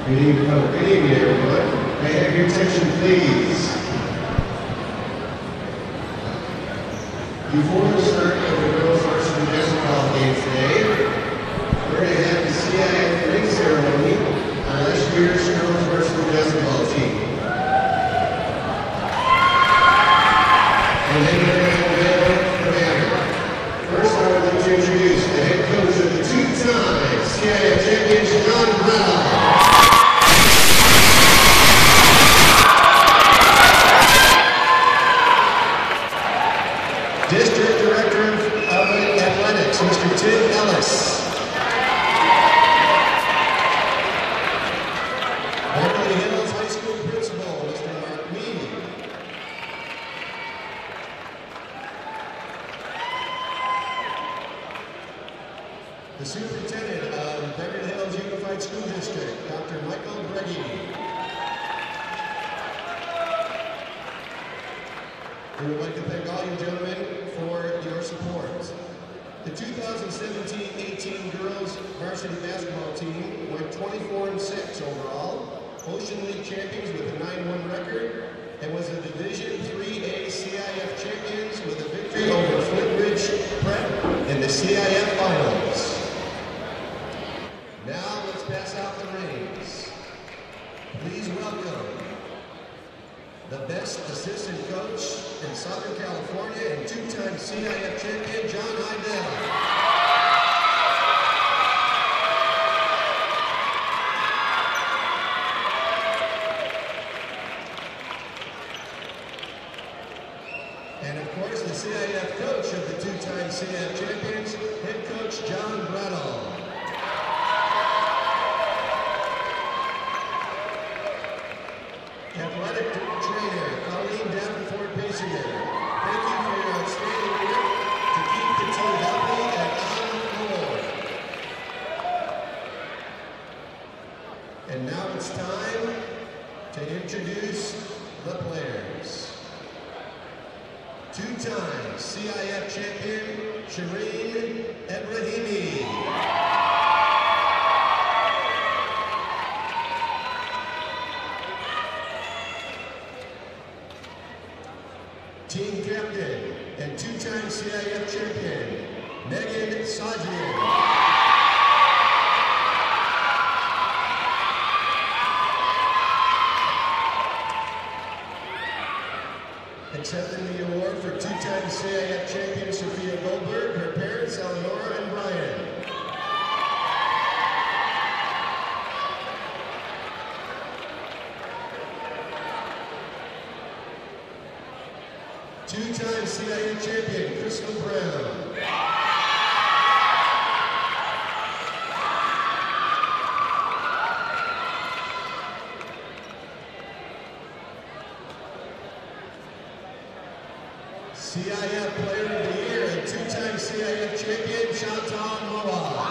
Good evening, everyone. May I have your attention, please? Before the start of the girls' varsity basketball game today, we're going to have the CIF ring ceremony on last year's girls' varsity basketball team. And then we're going to have the banner. First, I would like to introduce the head coach of the two-time CIF champions, John Brown. District Director of Athletics, Mr. Tim Ellis. Beverly Hills High School Principal, Mr. Mark Meany. The Superintendent of Beverly Hills Unified School District, Dr. Michael Breggy. We would like to thank all you gentlemen for your support. The 2017-18 girls varsity basketball team went 24-6 overall, Ocean League champions with a 9-1 record, and was the Division IIIA CIF champions with a victory over Flint Ridge Prep in the CIF finals. Now let's pass out the rings. Please welcome the best assistant coach in Southern California and two-time CIF champion, John Heidel. And of course, the CIF coach of the two-time CIF champions, head coach John Brattle. Athletic trainer, Colleen Davenport-Paciner. Thank you for your outstanding work to keep the team healthy and on the floor. And now it's time to introduce the players. Two-time CIF champion, Shireen Ebrahimi. Team captain and two-time CIF champion, Megan Sajian. Accepting the award for two-time CIF champion, Sophia Goldberg, her parents, Eleanor and Brian. Two-time CIF champion, Crystal Brown. CIF Player of the Year and two-time CIF champion, Chantal Moa.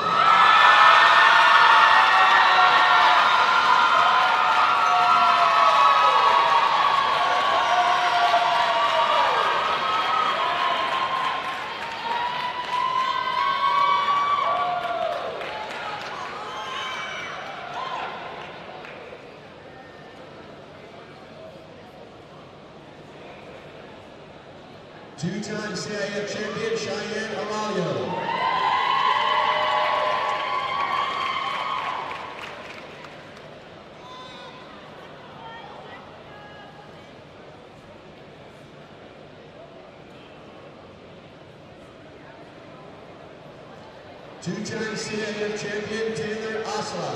Two-time CIF champion, Cheyenne Arroyo. Two-time CIF champion, Taylor Osla.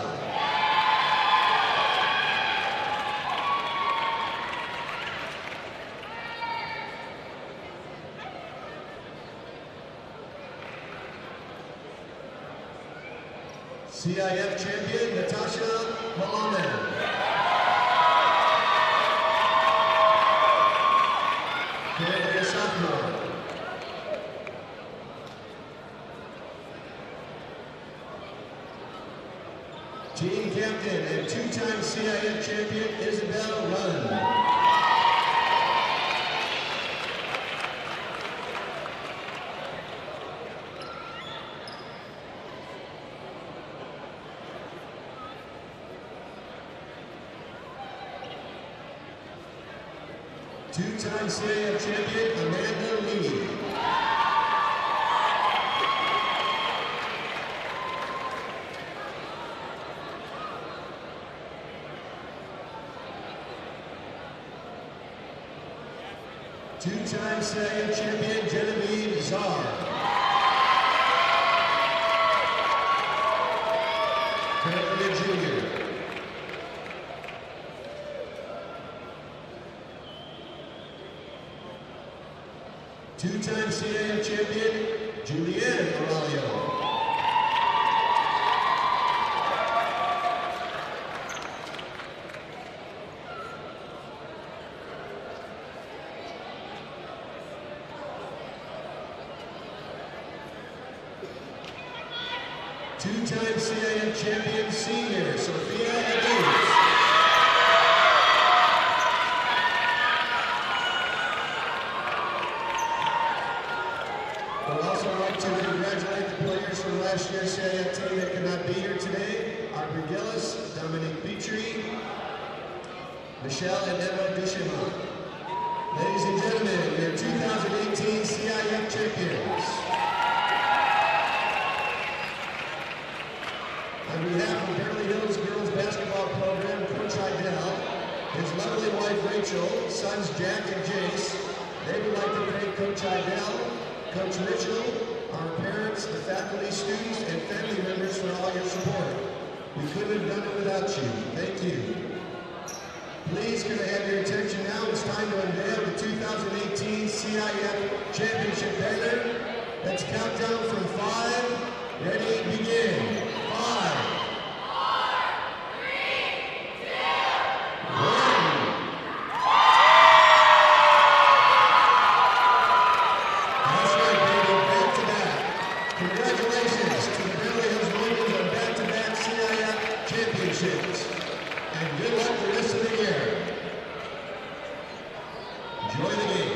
CIF champion, Natasha Malaman. Currently a sophomore. Team captain and two-time CIF champion, Isabel Runn. Two-time CIF champion, Amanda Lee. Two-time CIF champion, Genevieve Czar. Beverly Jr. Two-time CIF champion, Julianne Aurelio. Two-time CIF champion senior, Sophia Edwards. We'd also like to congratulate the players from last year's CIF team that could not be here today. Aubrey Gillis, Dominique Petrie, Michelle and Emma Duchemin. Ladies and gentlemen, your 2018 CIF champions. On behalf of Beverly Hills Girls Basketball Program, Coach Idell, his lovely wife Rachel, sons Jack and Jace, they would like to thank Coach Idell, Coach Mitchell, our parents, the faculty, students, and family members for all your support. We couldn't have done it without you. Thank you. Please, can I have your attention now? It's time to unveil the 2018 CIF Championship banner. Let's count down from 5. Ready, begin. 5, 4, 3, 2, 1. That's right, baby. Back to back. Congratulations to the Beverly Hills Women's on back-to-back CIF championships. And good luck the rest of the year. Enjoy the game.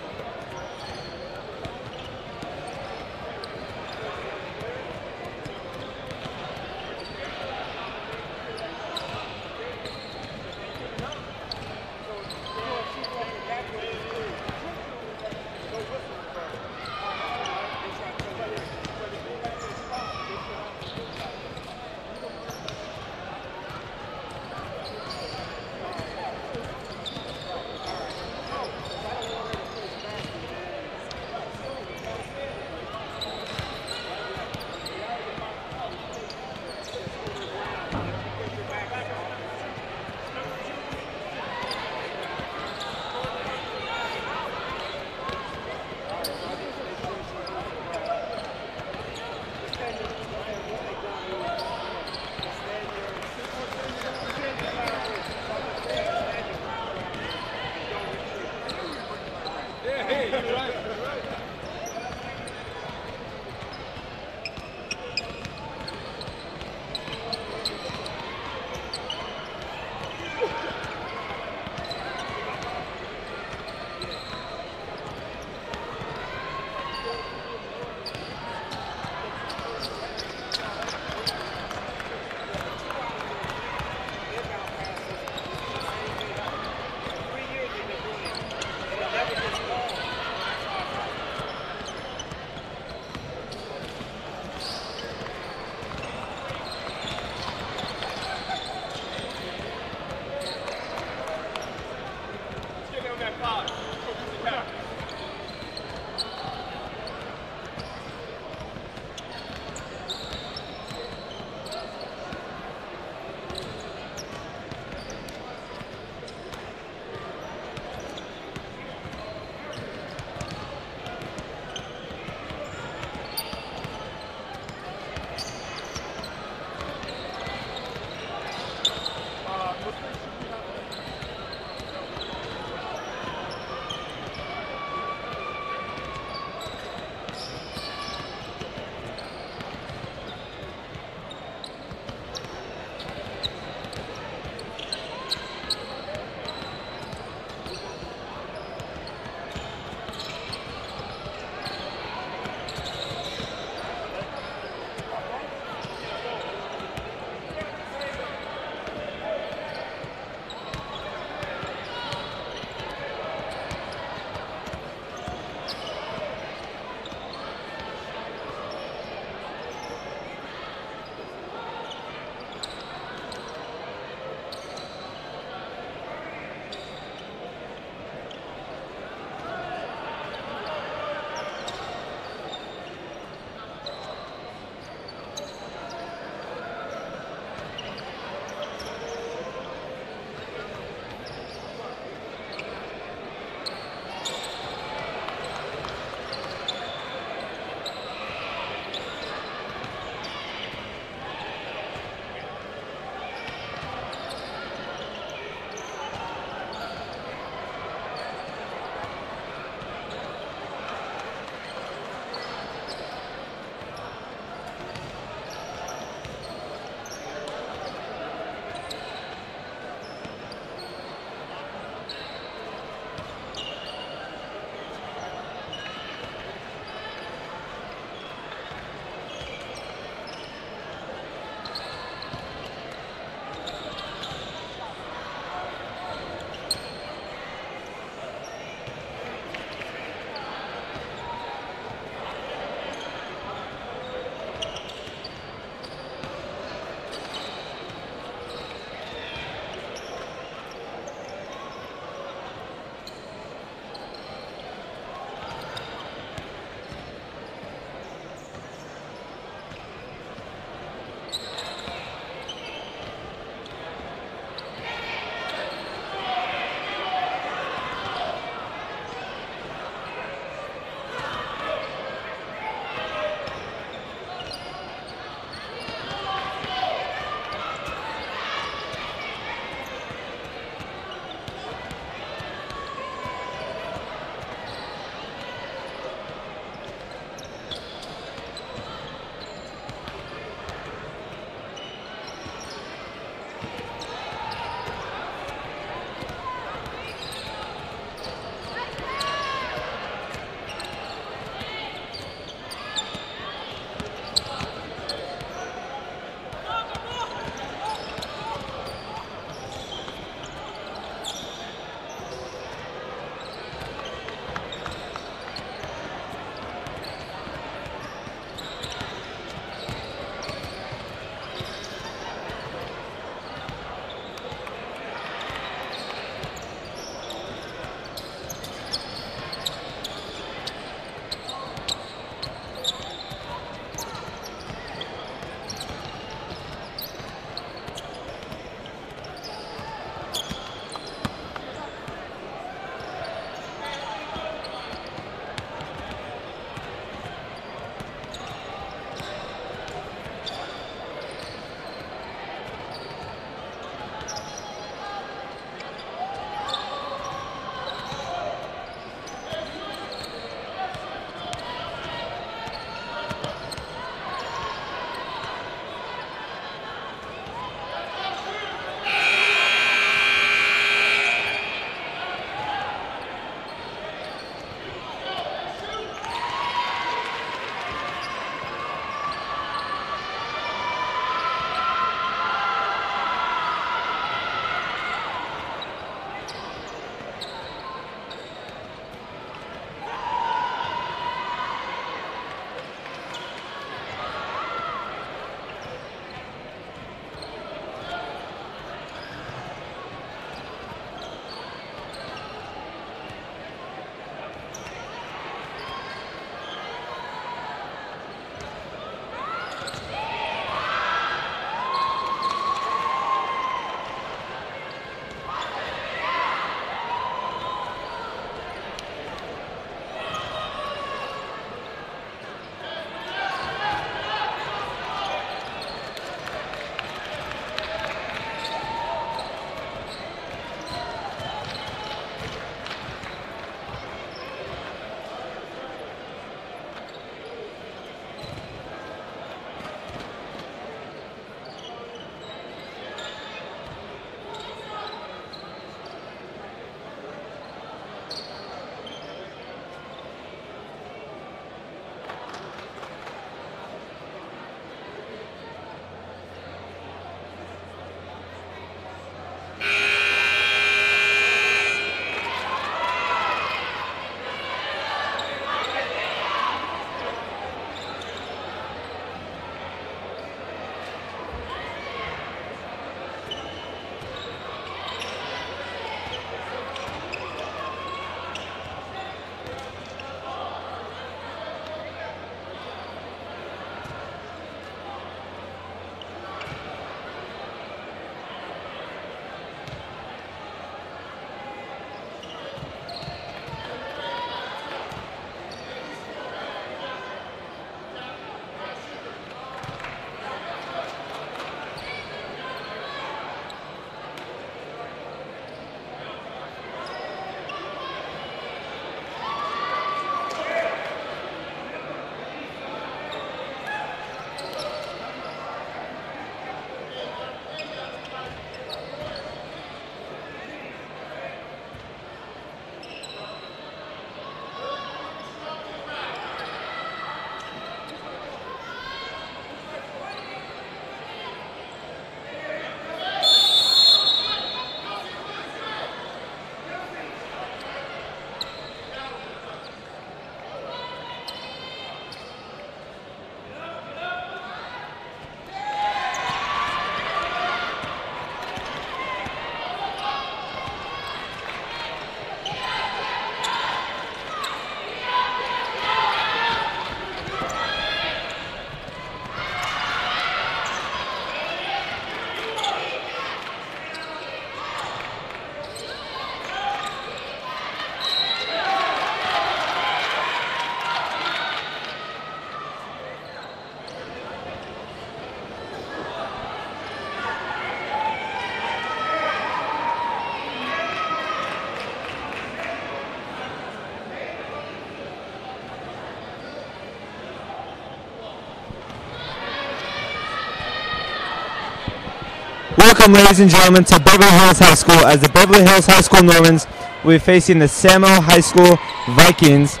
Welcome, ladies and gentlemen, to Beverly Hills High School, as the Beverly Hills High School Normans will be facing the SAMO High School Vikings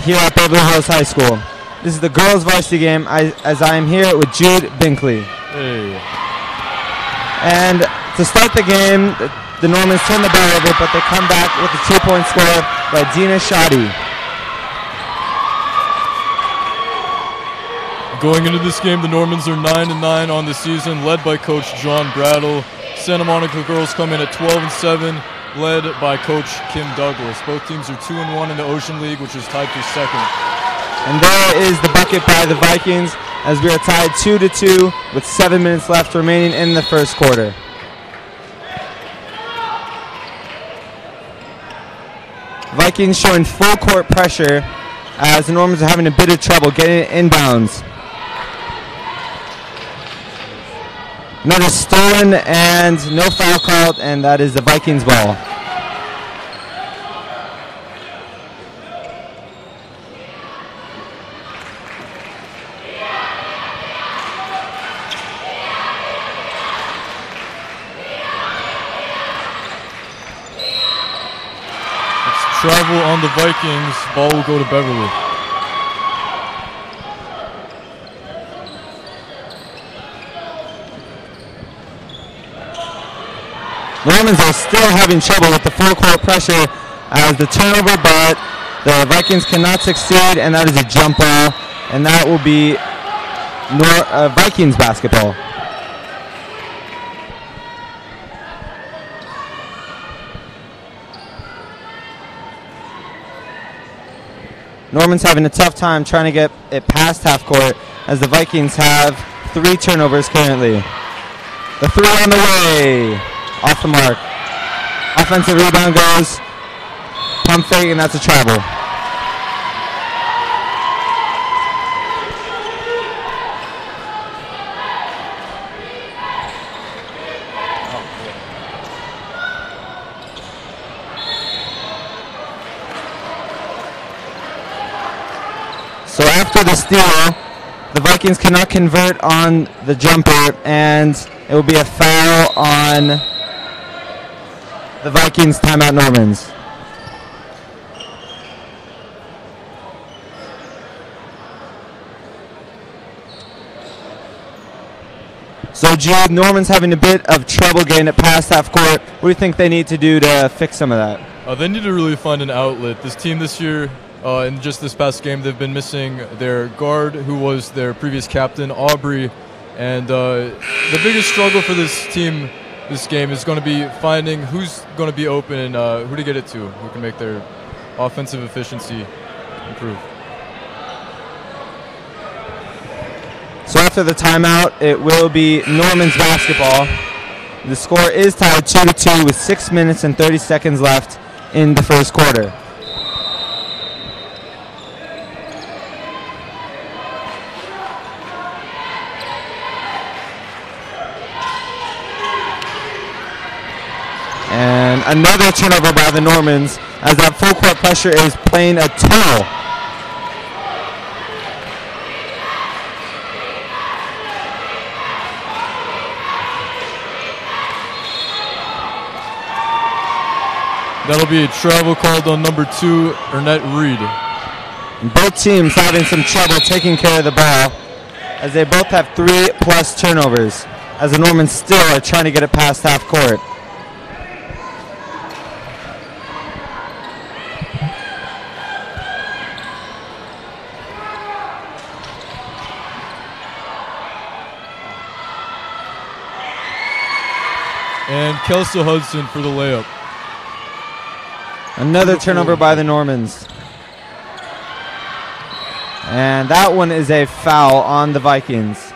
here at Beverly Hills High School. This is the girls' varsity game, as I am here with Jude Binkley. Hey. And to start the game, the Normans turn the ball over, but they come back with a 2-point score by Dina Shadi. Going into this game, the Normans are 9-9 on the season, led by Coach John Brattle. Santa Monica girls come in at 12-7, led by Coach Kim Douglas. Both teams are 2-1 in the Ocean League, which is tied for second. And there is the bucket by the Vikings, as we are tied 2-2 with 7 minutes left remaining in the first quarter. Vikings showing full court pressure as the Normans are having a bit of trouble getting it inbounds. Another stolen and no foul called, and that is the Vikings ball. It's travel on the Vikings. Ball will go to Beverly. The Normans are still having trouble with the full court pressure as the turnover, but the Vikings cannot succeed, and that is a jump ball, and that will be Vikings basketball. Normans having a tough time trying to get it past half court, as the Vikings have 3 turnovers currently. The 3 on the way. Off the mark. Offensive rebound goes. Pump fake, and that's a travel. So after the steal, the Vikings cannot convert on the jumper, and it will be a foul on the Vikings. Timeout, Normans. So Jude, Normans having a bit of trouble getting it past half court. What do you think they need to do to fix some of that? They need to really find an outlet. This team this year, in just this past game, they've been missing their guard, who was their previous captain, Aubrey. And the biggest struggle for this team this game is going to be finding who's going to be open and who to get it to, who can make their offensive efficiency improve. So after the timeout, it will be Normans basketball. The score is tied 2-2 with 6 minutes and 30 seconds left in the first quarter. And another turnover by the Normans, as that full court pressure is playing a toll. That'll be a travel called on number 2, Ernette Reed. Both teams having some trouble taking care of the ball, as they both have 3+ turnovers, as the Normans still are trying to get it past half court. And Kelsa Hudson for the layup. Another turnover by the Normans. And that one is a foul on the Vikings.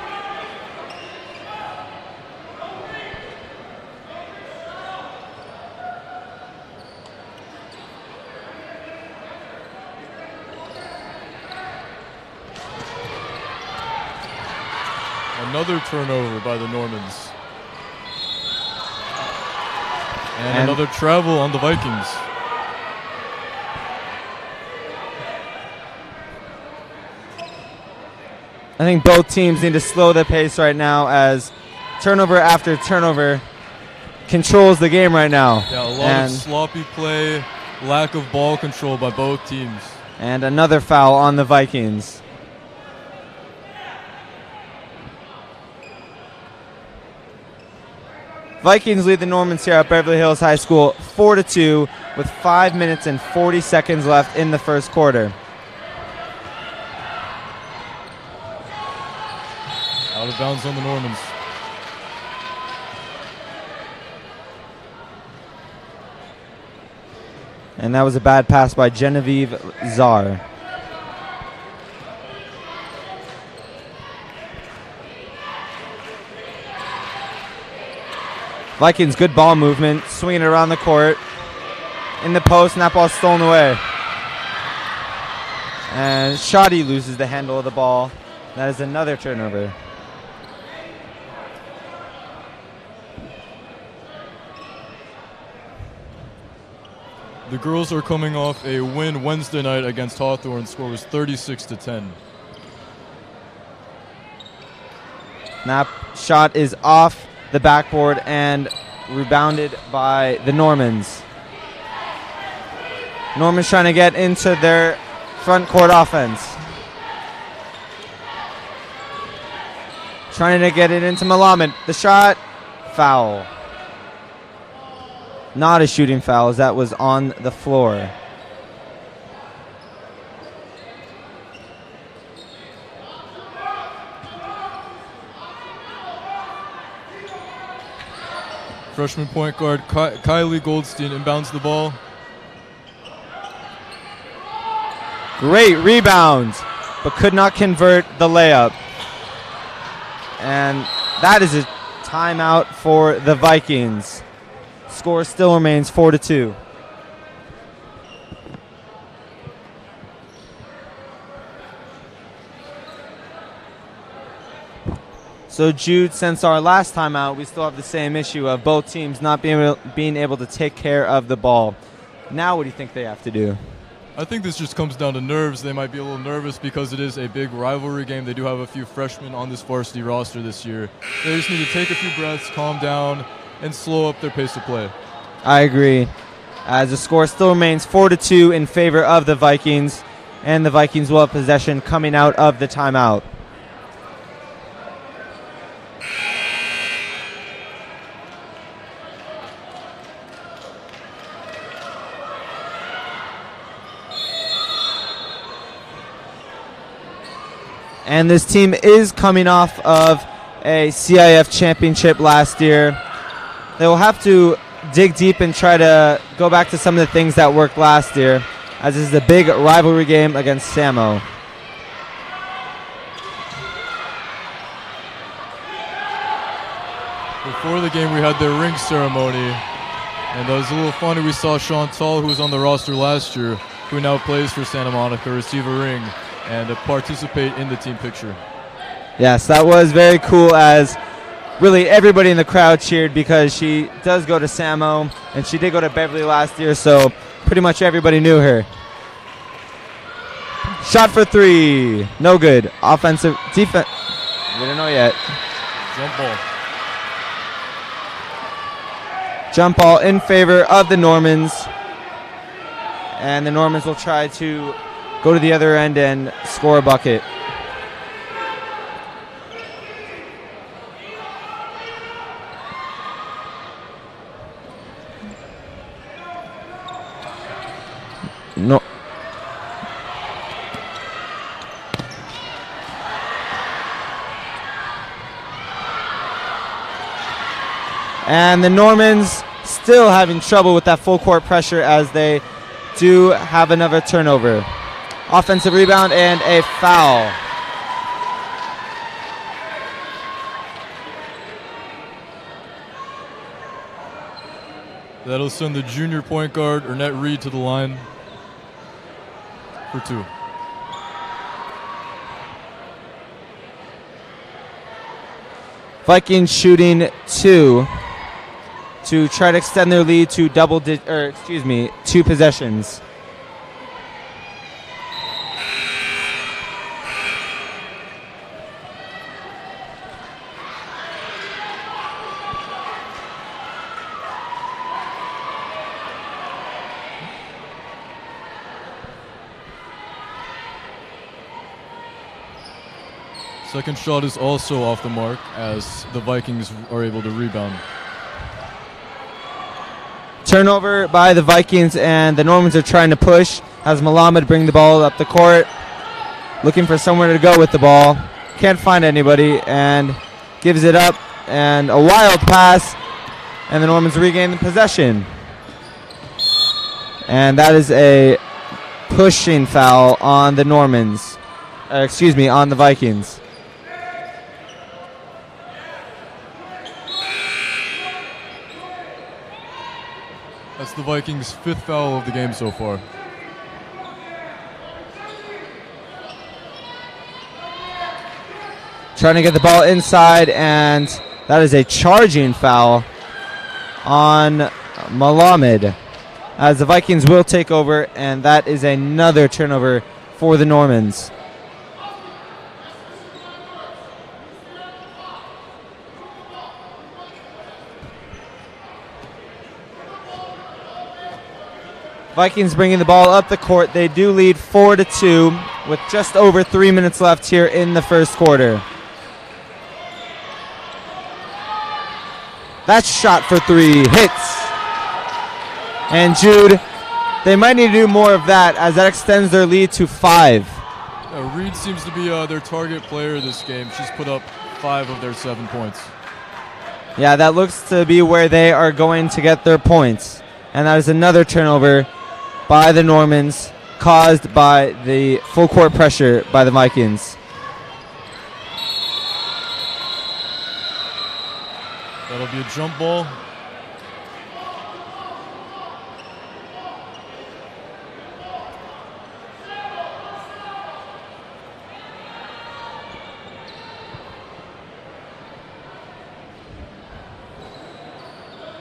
Another turnover by the Normans. And another travel on the Vikings. I think both teams need to slow the pace right now, as turnover after turnover controls the game right now. Yeah, a lot of sloppy play, lack of ball control by both teams. And another foul on the Vikings. Vikings lead the Normans here at Beverly Hills High School 4-2 with 5 minutes and 40 seconds left in the first quarter. Out of bounds on the Normans. And that was a bad pass by Genevieve Czar. Vikings, good ball movement, swinging it around the court. In the post, and that ball stolen away. And Shoddy loses the handle of the ball. That is another turnover. The girls are coming off a win Wednesday night against Hawthorne. Score was 36-10. Snap shot is off the backboard and rebounded by the Normans. Normans trying to get into their front court offense. Trying to get it into Malamed. The shot, foul. Not a shooting foul, as that was on the floor. Freshman point guard Kylie Goldstein inbounds the ball. Great rebound, but could not convert the layup. And that is a timeout for the Vikings. Score still remains 4-2. So Jude, since our last time out, we still have the same issue of both teams not being able to take care of the ball. Now what do you think they have to do? I think this just comes down to nerves. They might be a little nervous because it is a big rivalry game. They do have a few freshmen on this varsity roster this year. They just need to take a few breaths, calm down, and slow up their pace of play. I agree. As the score still remains 4-2 in favor of the Vikings, and the Vikings will have possession coming out of the timeout. And this team is coming off of a CIF championship last year. They will have to dig deep and try to go back to some of the things that worked last year, as this is a big rivalry game against SAMO. Before the game, we had the ring ceremony, and it was a little funny. We saw Chantal, who was on the roster last year, who now plays for Santa Monica, receive a ring and participate in the team picture. Yes, that was very cool, as really everybody in the crowd cheered because she does go to SAMO, and she did go to Beverly last year, so pretty much everybody knew her. Shot for three. No good. Offensive defense. We don't know yet. Jump ball. Jump ball in favor of the Normans. And the Normans will try to go to the other end and score a bucket. No. And the Normans still having trouble with that full court pressure, as they do have another turnover. Offensive rebound and a foul. That'll send the junior point guard, Ernette Reed, to the line for two. Vikings shooting two to try to extend their lead to two possessions. Second shot is also off the mark as the Vikings are able to rebound. Turnover by the Vikings, and the Normans are trying to push as Malamed bring the ball up the court, looking for somewhere to go with the ball. Can't find anybody and gives it up, and a wild pass, and the Normans regain the possession. And that is a pushing foul on the Normans. On the Vikings. That's the Vikings' 5th foul of the game so far. Trying to get the ball inside, and that is a charging foul on Malamed, as the Vikings will take over, and that is another turnover for the Normans. Vikings bringing the ball up the court. They do lead 4-2 with just over 3 minutes left here in the first quarter. That shot for 3 hits. And Jude, they might need to do more of that as that extends their lead to 5. Reed seems to be their target player this game. She's put up 5 of their 7 points. Yeah, that looks to be where they are going to get their points. And that is another turnover by the Normans, caused by the full court pressure by the Vikings. That'll be a jump ball.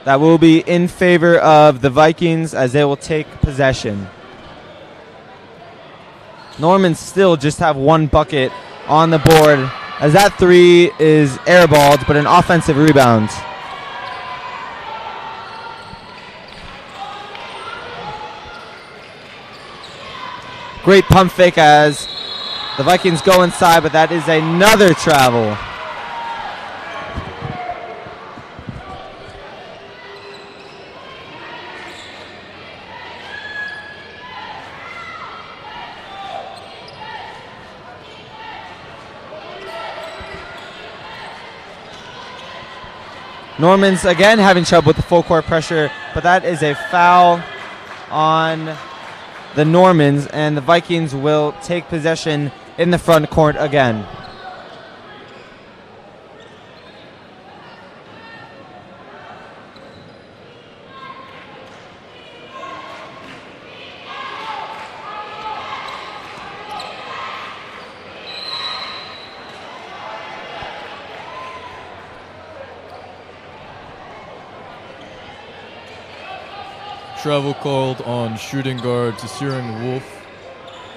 That will be in favor of the Vikings as they will take possession. Normans still just have 1 bucket on the board as that 3 is airballed, but an offensive rebound. Great pump fake as the Vikings go inside, but that is another travel. Normans again having trouble with the full court pressure, but that is a foul on the Normans, and the Vikings will take possession in the front court again. Travel called on shooting guard to Searing Wolf.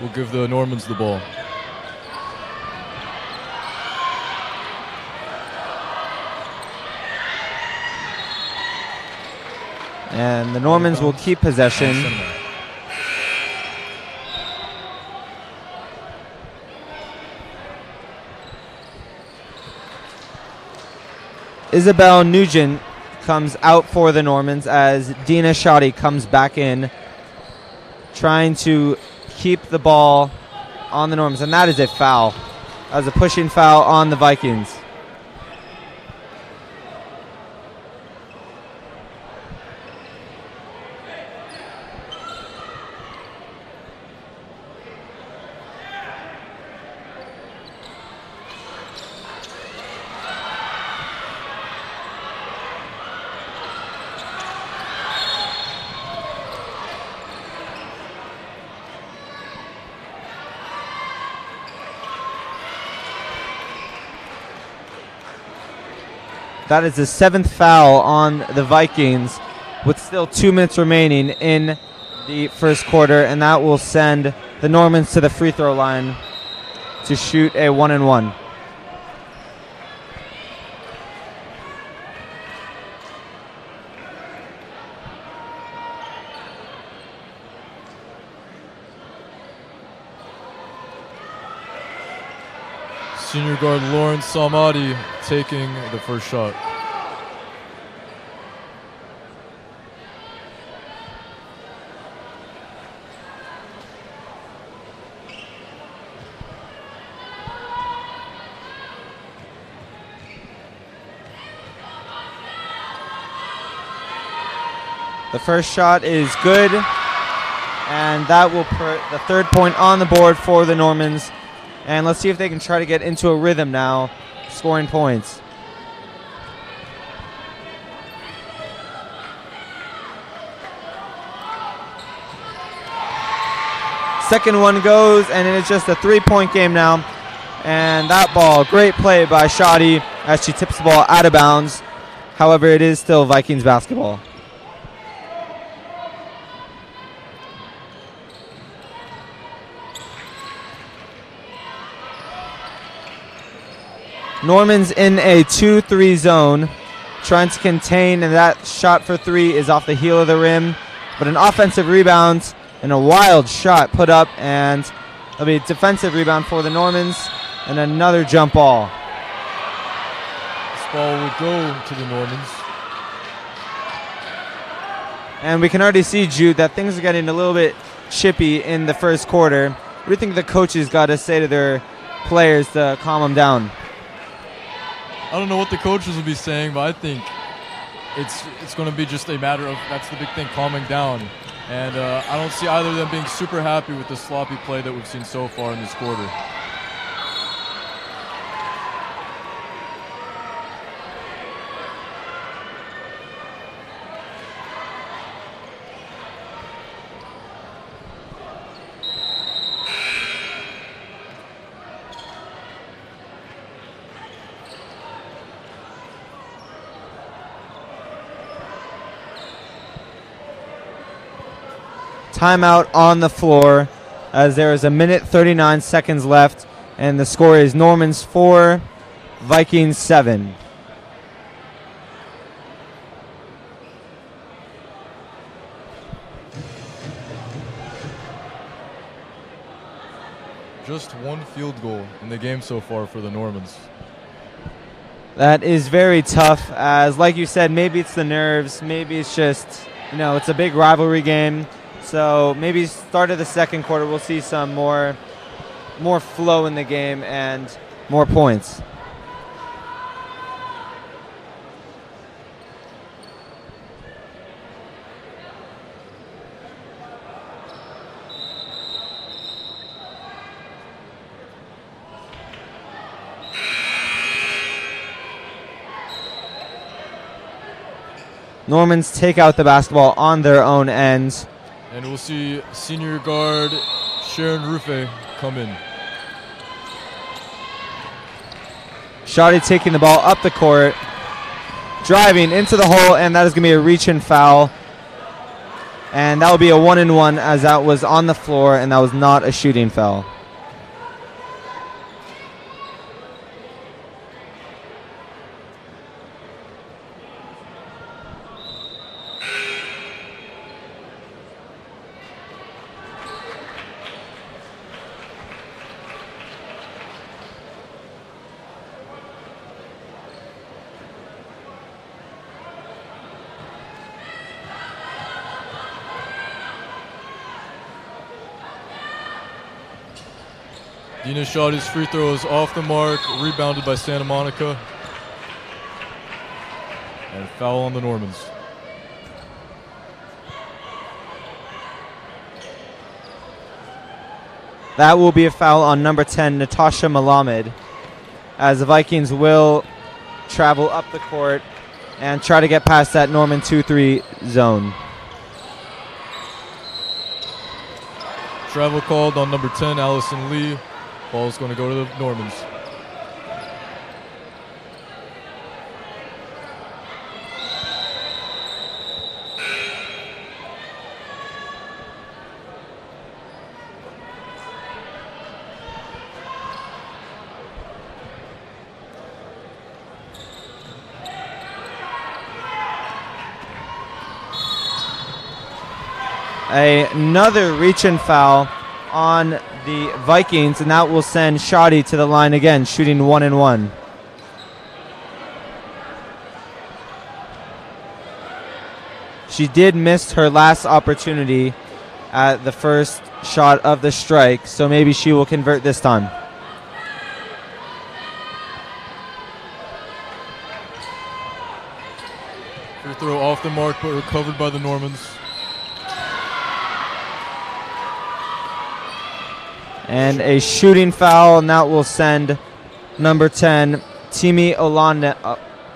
Will give the Normans the ball. And the Normans will keep possession. Isabel Nugent comes out for the Normans as Dina Shoddy comes back in, trying to keep the ball on the Normans, and that is a foul. That was a pushing foul on the Vikings. That is the 7th foul on the Vikings with still 2 minutes remaining in the first quarter, and that will send the Normans to the free throw line to shoot a 1-and-1. Senior guard Lauren Salmati taking the first shot. The first shot is good, and that will put the third point on the board for the Normans. And let's see if they can try to get into a rhythm now, scoring points. Second one goes, and it's just a 3-point game now. And that ball, great play by Shadi as she tips the ball out of bounds. However, it is still Vikings basketball. Norman's in a 2-3 zone, trying to contain, and that shot for three is off the heel of the rim. But an offensive rebound and a wild shot put up, and it'll be a defensive rebound for the Normans, and another jump ball. This ball will go to the Normans. And we can already see, Jude, that things are getting a little bit chippy in the first quarter. What do you think the coaches got to say to their players to calm them down? I don't know what the coaches will be saying, but I think it's going to be just a matter of, that's the big thing, calming down. And I don't see either of them being super happy with the sloppy play that we've seen so far in this quarter. Timeout on the floor as there is a minute 39 seconds left, and the score is Normans 4, Vikings 7. Just one field goal in the game so far for the Normans. That is very tough, as like you said, maybe it's the nerves, maybe it's just, it's a big rivalry game. So maybe start of the second quarter, we'll see some more flow in the game and more points. Normans take out the basketball on their own end. And we'll see senior guard Sharon Rufe come in. Shadi taking the ball up the court, driving into the hole, and that is going to be a reach-in foul. And that will be a 1-and-1 as that was on the floor, and that was not a shooting foul. Dina Shadi's free throw is off the mark, rebounded by Santa Monica. And foul on the Normans. That will be a foul on number 10, Natasha Malamed, as the Vikings will travel up the court and try to get past that Norman 2-3 zone. Travel called on number 10, Allison Lee. Ball's going to go to the Normans. Another reach-in foul on the Vikings, and that will send Shadi to the line again, shooting 1-1. She did miss her last opportunity at the first shot of the strike, so maybe she will convert this time. Free throw off the mark, but recovered by the Normans. And a shooting foul, and that will send number 10, Timi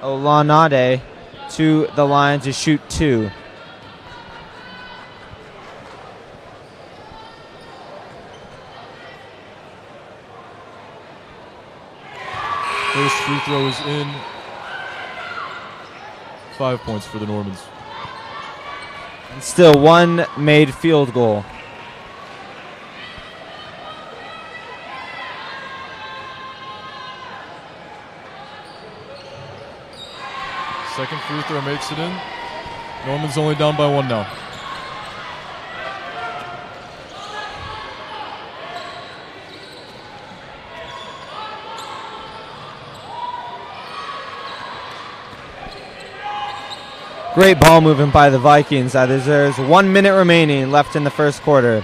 Olanade, to the line to shoot 2. First free throw is in. 5 points for the Normans. And still one made field goal. Second free throw makes it in. Normans only down by 1 now. Great ball movement by the Vikings. There's 1 minute remaining left in the first quarter.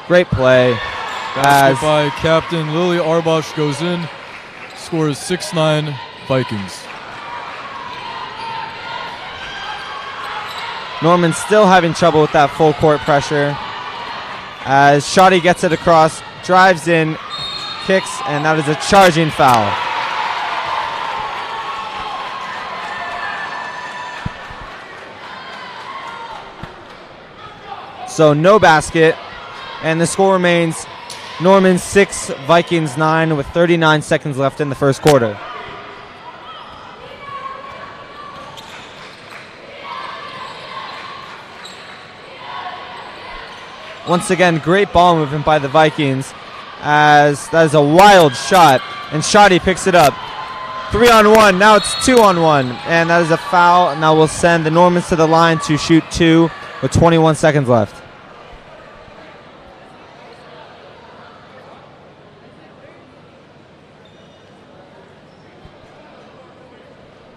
Great play. Basket by captain Lily Arbosh goes in. Scores 6-9 Vikings. Norman's still having trouble with that full court pressure. As Shadi gets it across, drives in, kicks, and that is a charging foul. So no basket, and the score remains Normans 6, Vikings 9, with 39 seconds left in the first quarter. Once again, great ball movement by the Vikings, as that is a wild shot, and Shadi picks it up. 3-on-1, now it's 2-on-1, and that is a foul, and that will send the Normans to the line to shoot 2 with 21 seconds left.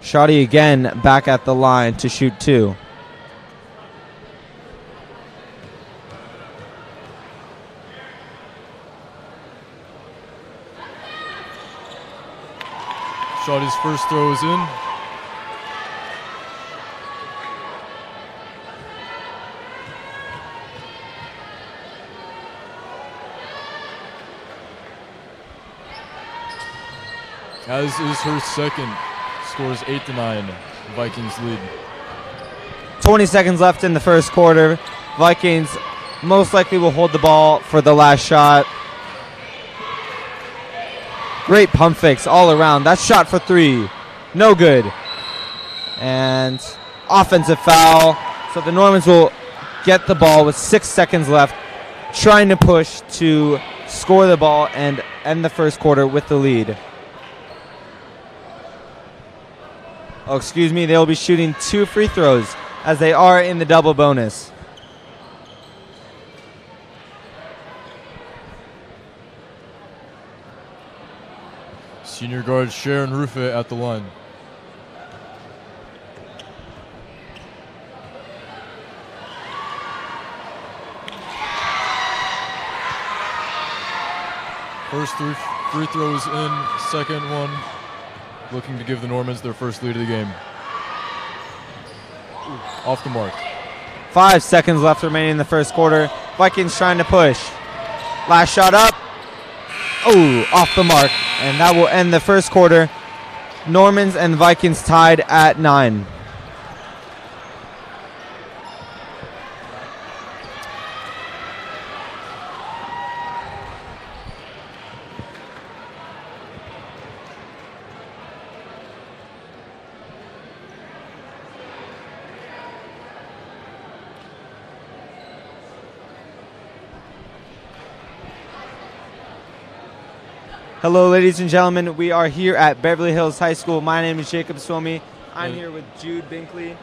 Shadi again back at the line to shoot 2. Shadi's first throw is in. As is her second. Scores 8-9. Vikings lead. 20 seconds left in the first quarter. Vikings most likely will hold the ball for the last shot. Great pump fakes all around. That shot for 3. No good. And offensive foul. So the Normans will get the ball with 6 seconds left, trying to push to score the ball and end the first quarter with the lead. Oh, excuse me, they'll be shooting 2 free throws as they are in the double bonus. Senior guard Sharon Rufe at the line. First 3 free throws in, second one looking to give the Normans their first lead of the game. Off the mark. 5 seconds left remaining in the first quarter. Vikings trying to push. Last shot up. Oh, off the mark. And that will end the first quarter. Normans and Vikings tied at 9. Hello, ladies and gentlemen. We are here at Beverly Hills High School. My name is Jacob Suomi. I'm here with Jude Binkley,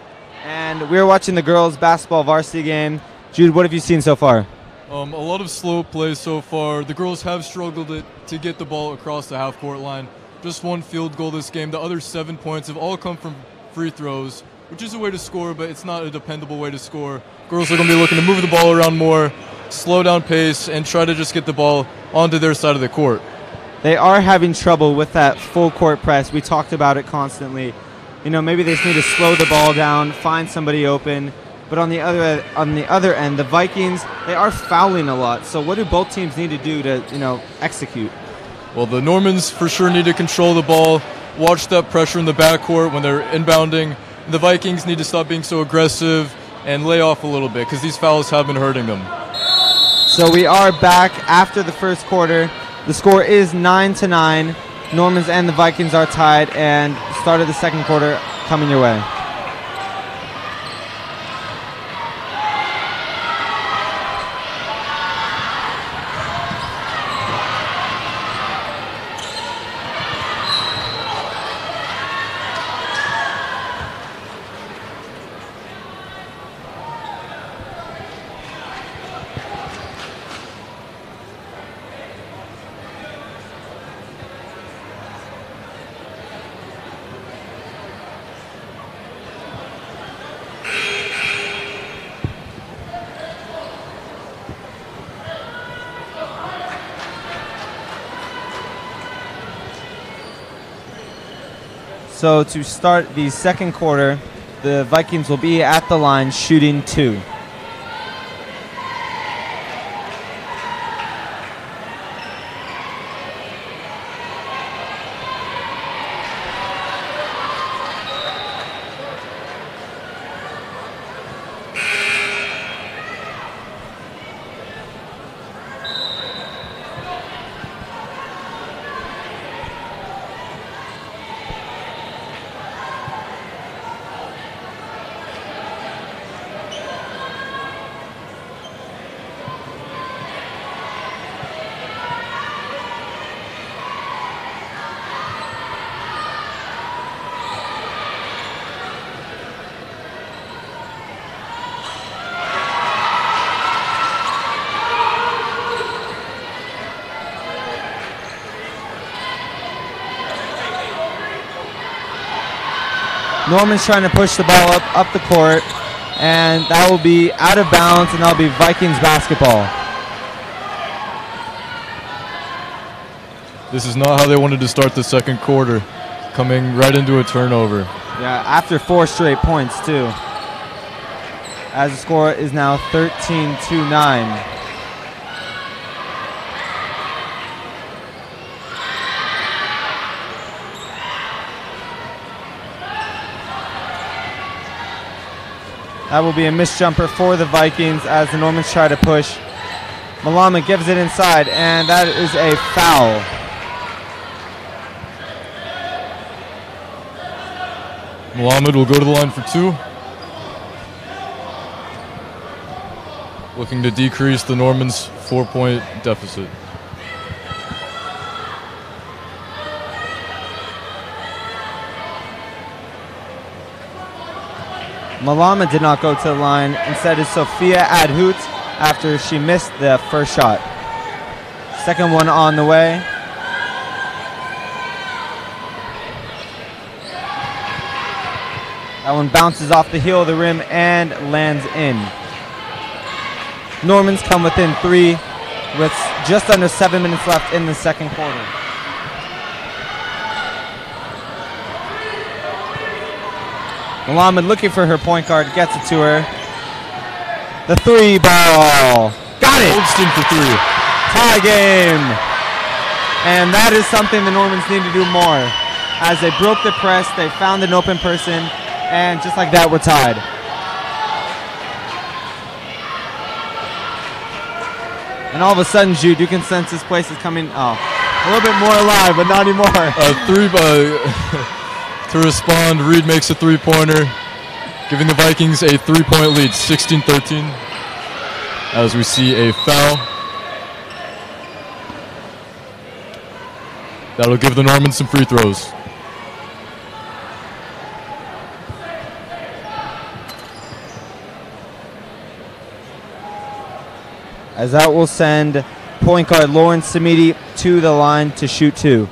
and we're watching the girls' basketball varsity game. Jude, what have you seen so far? A lot of slow play so far. The girls have struggled to get the ball across the half-court line. Just one field goal this game. The other 7 points have all come from free throws, which is a way to score, but it's not a dependable way to score. Girls are going to be looking to move the ball around more, slow down pace, and try to just get the ball onto their side of the court. They are having trouble with that full court press. We talked about it constantly. You know, maybe they just need to slow the ball down, find somebody open. But on the other end, the Vikings, they are fouling a lot. So what do both teams need to do to, execute? Well, the Normans for sure need to control the ball, watch that pressure in the backcourt when they're inbounding. The Vikings need to stop being so aggressive and lay off a little bit because these fouls have been hurting them. So we are back after the first quarter. The score is 9-9. Normans and the Vikings are tied, and start of the second quarter coming your way. So to start the second quarter, the Vikings will be at the line shooting 2. Norman's trying to push the ball up the court, and that will be out of bounds, and that'll be Vikings basketball. This is not how they wanted to start the second quarter, coming right into a turnover. Yeah, after 4 straight points, too. As the score is now 13-9. That will be a missed jumper for the Vikings as the Normans try to push. Malama gives it inside, and that is a foul. Mohammed will go to the line for 2. Looking to decrease the Normans' 4-point deficit. Malama did not go to the line. Instead is Sophia Adhout after she missed the first shot. Second one on the way. That one bounces off the heel of the rim and lands in. Normans come within 3 with just under 7 minutes left in the second quarter. Muhammad looking for her point guard, gets it to her. The 3 ball. Got it! Goldstein for 3. Tie game. And that is something the Normans need to do more. As they broke the press, they found an open person, and just like that, we're tied. And all of a sudden, Jude, you can sense this place is coming a little bit more alive, but not anymore. 3 to respond, Reed makes a 3-pointer, giving the Vikings a 3-point lead, 16-13. As we see a foul. That'll give the Normans some free throws. as that will send point guard Lauren Samiti to the line to shoot 2.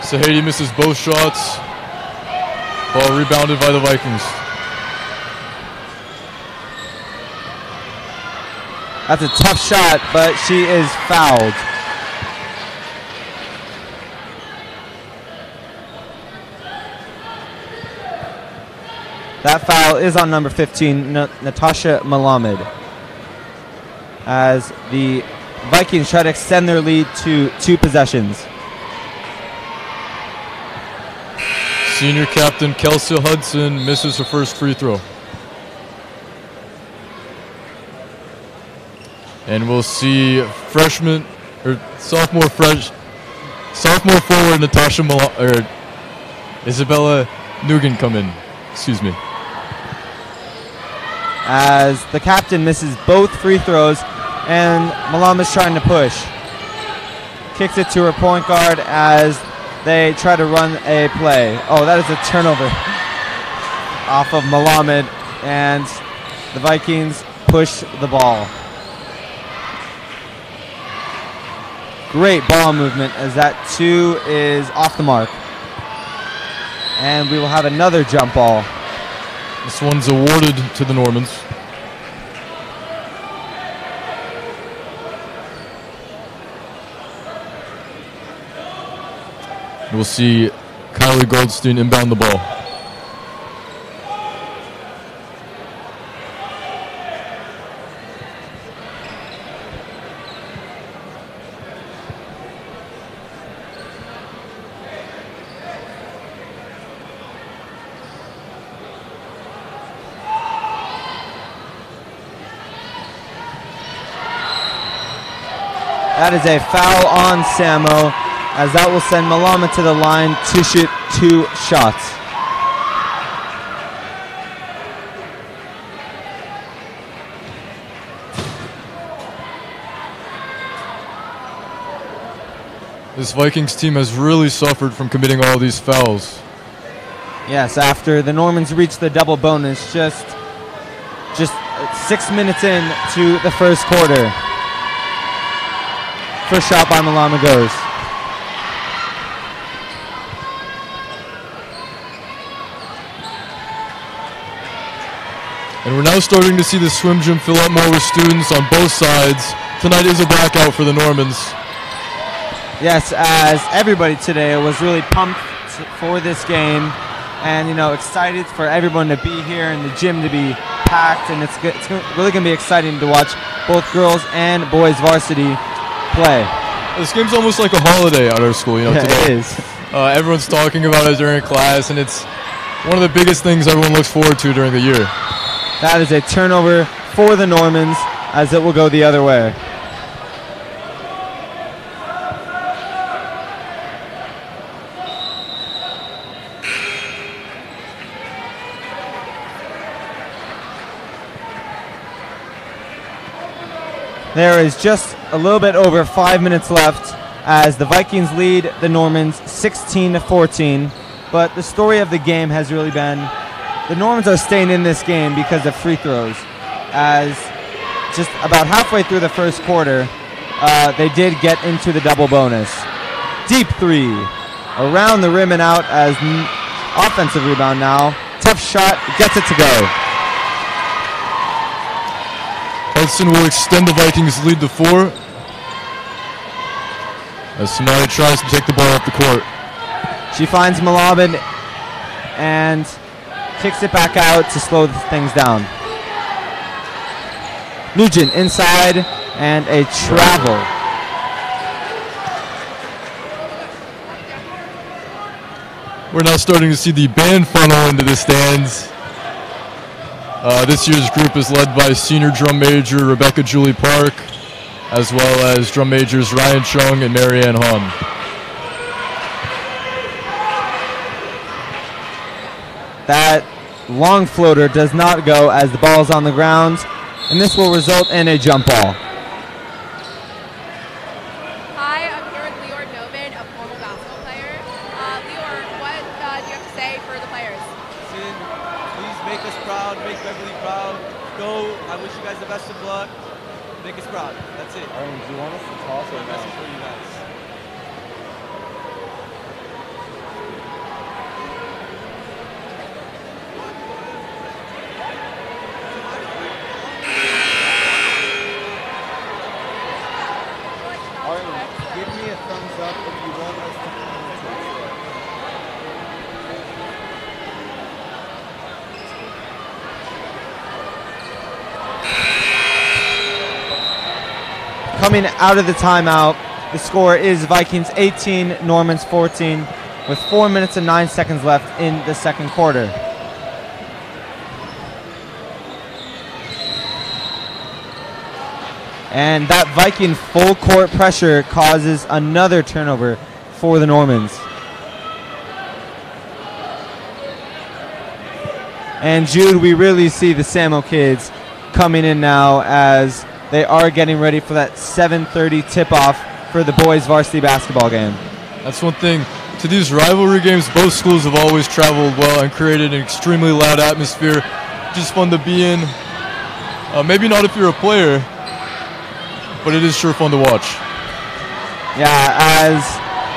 Sahadi misses both shots. Ball rebounded by the Vikings. That's a tough shot, but she is fouled. That foul is on number 15, Natasha Malamed, as the Vikings try to extend their lead to 2 possessions. Senior captain Kelsey Hudson misses her first free throw. And we'll see sophomore forward Isabella Nugan come in. Excuse me. As the captain misses both free throws and Malam is trying to push. Kicks it to her point guard as they try to run a play. Oh, that is a turnover off of Malamed, and the Vikings push the ball. Great ball movement as that 2 is off the mark. And we will have another jump ball. This one's awarded to the Normans. We'll see Kylie Goldstein inbound the ball. That is a foul on SAMO, as that will send Malama to the line to shoot 2 shots. This Vikings team has really suffered from committing all these fouls. Yes, after the Normans reached the double bonus, just 6 minutes in to the first quarter. First shot by Malama goes. And we're now starting to see the swim gym fill up more with students on both sides. Tonight is a blackout for the Normans. Yes, as everybody today was really pumped for this game, and excited for everyone to be here and the gym to be packed, and it's really going to be exciting to watch both girls and boys varsity play. This game's almost like a holiday at our school, Yeah, today. it is. Everyone's talking about it during class, and it's one of the biggest things everyone looks forward to during the year. That is a turnover for the Normans, as it will go the other way. There is just a little bit over 5 minutes left as the Vikings lead the Normans 16-14. But the story of the game has really been the Normans are staying in this game because of free throws. As just about halfway through the first quarter, they did get into the double bonus. Deep 3, around the rim and out as offensive rebound now. Tough shot, gets it to go. Hudson will extend the Vikings' lead to 4 as Samaya tries to take the ball up the court. She finds Malaban and kicks it back out to slow things down. Nugent inside and a travel. We're now starting to see the band funnel into the stands. This year's group is led by senior drum major Rebecca Julie Park, as well as drum majors Ryan Chung and Marianne Hahn. That long floater does not go as the ball is on the ground, and this will result in a jump ball. Hi, I'm here with Dubin, a former basketball player. Lior, what do you have to say for the players? Please make us proud, make Beverly proud. Go, I wish you guys the best of luck. Make us proud. That's it. Arian, do you want us to talk or a message for you guys. Give me a thumbs up if you want us to commentate. Coming out of the timeout, the score is Vikings 18, Normans 14, with 4 minutes and 9 seconds left in the second quarter. And that Viking full court pressure causes another turnover for the Normans. And Jude, we really see the SAMO kids coming in now as they are getting ready for that 7:30 tip-off for the boys varsity basketball game. That's one thing. To these rivalry games, both schools have always traveled well and created an extremely loud atmosphere. Just fun to be in. Maybe not if you're a player, but it is sure fun to watch. Yeah,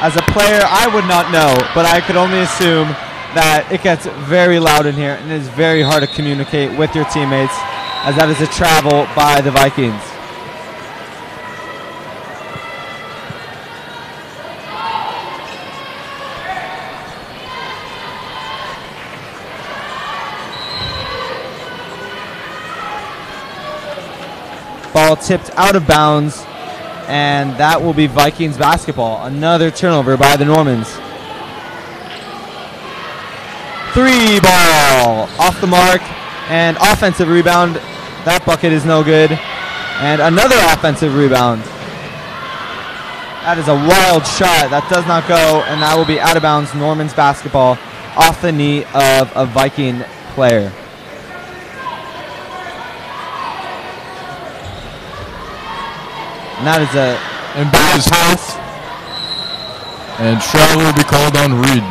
as a player, I would not know, but I could only assume that it gets very loud in here and it is very hard to communicate with your teammates, as that is a travel by the Vikings. Ball tipped out of bounds, and that will be Vikings basketball. Another turnover by the Normans. 3 ball off the mark, and offensive rebound. That bucket is no good. And another offensive rebound. That is a wild shot. That does not go, and that will be out of bounds. Normans basketball off the knee of a Viking player. And that is a ambitious pass. And travel will be called on Reed.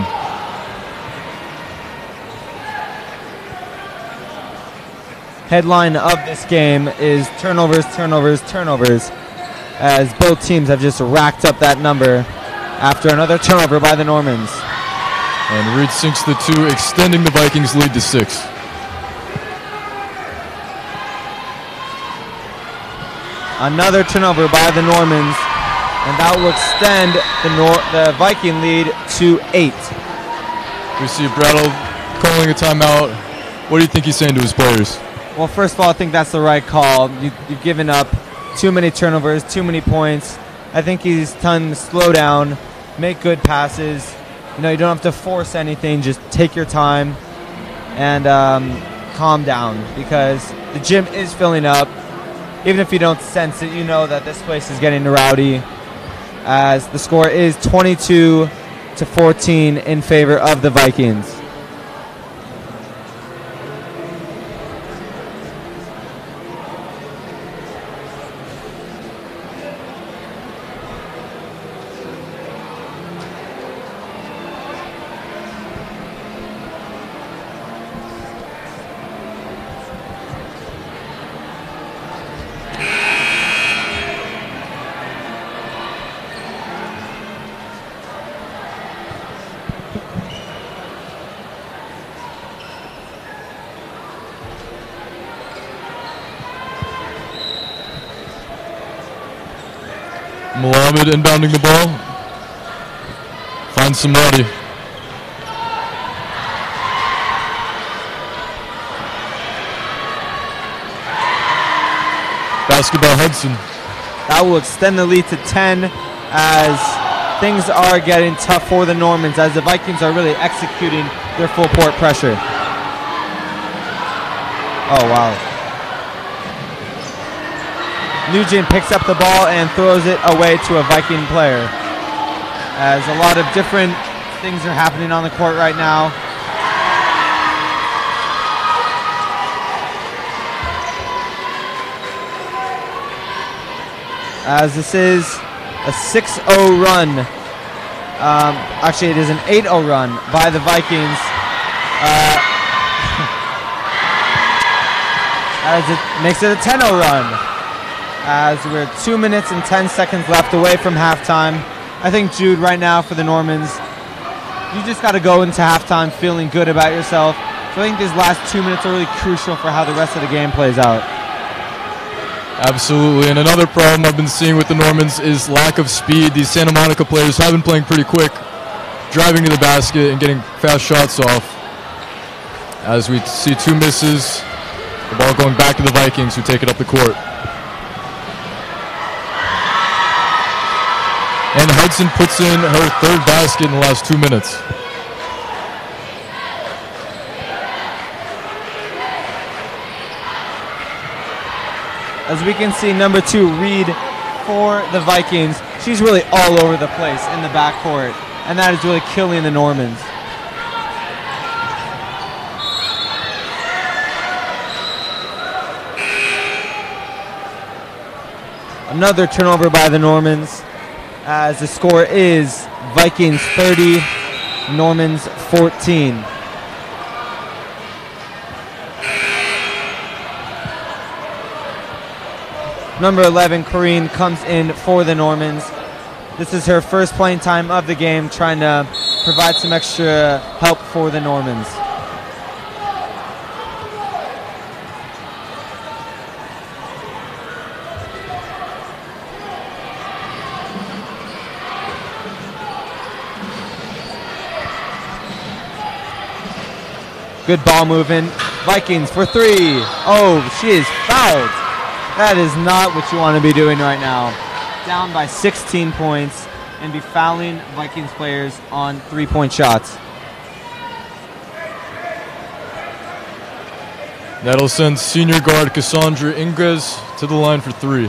Headline of this game is turnovers, turnovers, turnovers, as both teams have just racked up that number after another turnover by the Normans. And Reed sinks the 2, extending the Vikings lead to 6. Another turnover by the Normans, and that will extend the Viking lead to 8. We see Brattle calling a timeout. What do you think he's saying to his players? Well, first of all, I think that's the right call. You've given up too many turnovers, too many points. I think he's telling them to slow down, make good passes. You don't have to force anything. Just take your time and calm down, because the gym is filling up. Even if you don't sense it, you know that this place is getting rowdy, as the score is 22-14 in favor of the Vikings. Mohammed inbounding the ball. Finds somebody. Basketball Hudson. That will extend the lead to 10, as things are getting tough for the Normans, as the Vikings are really executing their full court pressure. Oh, wow. Nugent picks up the ball and throws it away to a Viking player, as a lot of different things are happening on the court right now. as this is a 6-0 run. Actually, it is an 8-0 run by the Vikings. As it makes it a 10-0 run. As we're 2 minutes and 10 seconds left away from halftime. I think, Jude, right now for the Normans, you just got to go into halftime feeling good about yourself. So I think these last 2 minutes are really crucial for how the rest of the game plays out. Absolutely, and another problem I've been seeing with the Normans is lack of speed. These Santa Monica players have been playing pretty quick, driving to the basket and getting fast shots off. As we see 2 misses, the ball going back to the Vikings, who take it up the court. And Hudson puts in her 3rd basket in the last 2 minutes. As we can see, number 2, Reed, for the Vikings. She's really all over the place in the backcourt, and that is really killing the Normans. Another turnover by the Normans, as the score is Vikings 30, Normans 14. Number 11, Corrine, comes in for the Normans. This is her first playing time of the game, trying to provide some extra help for the Normans. Good ball movement. Vikings for 3. Oh, she is fouled. That is not what you want to be doing right now. Down by 16 points and be fouling Vikings players on 3-point shots. That'll send senior guard Cassandra Ingres to the line for 3.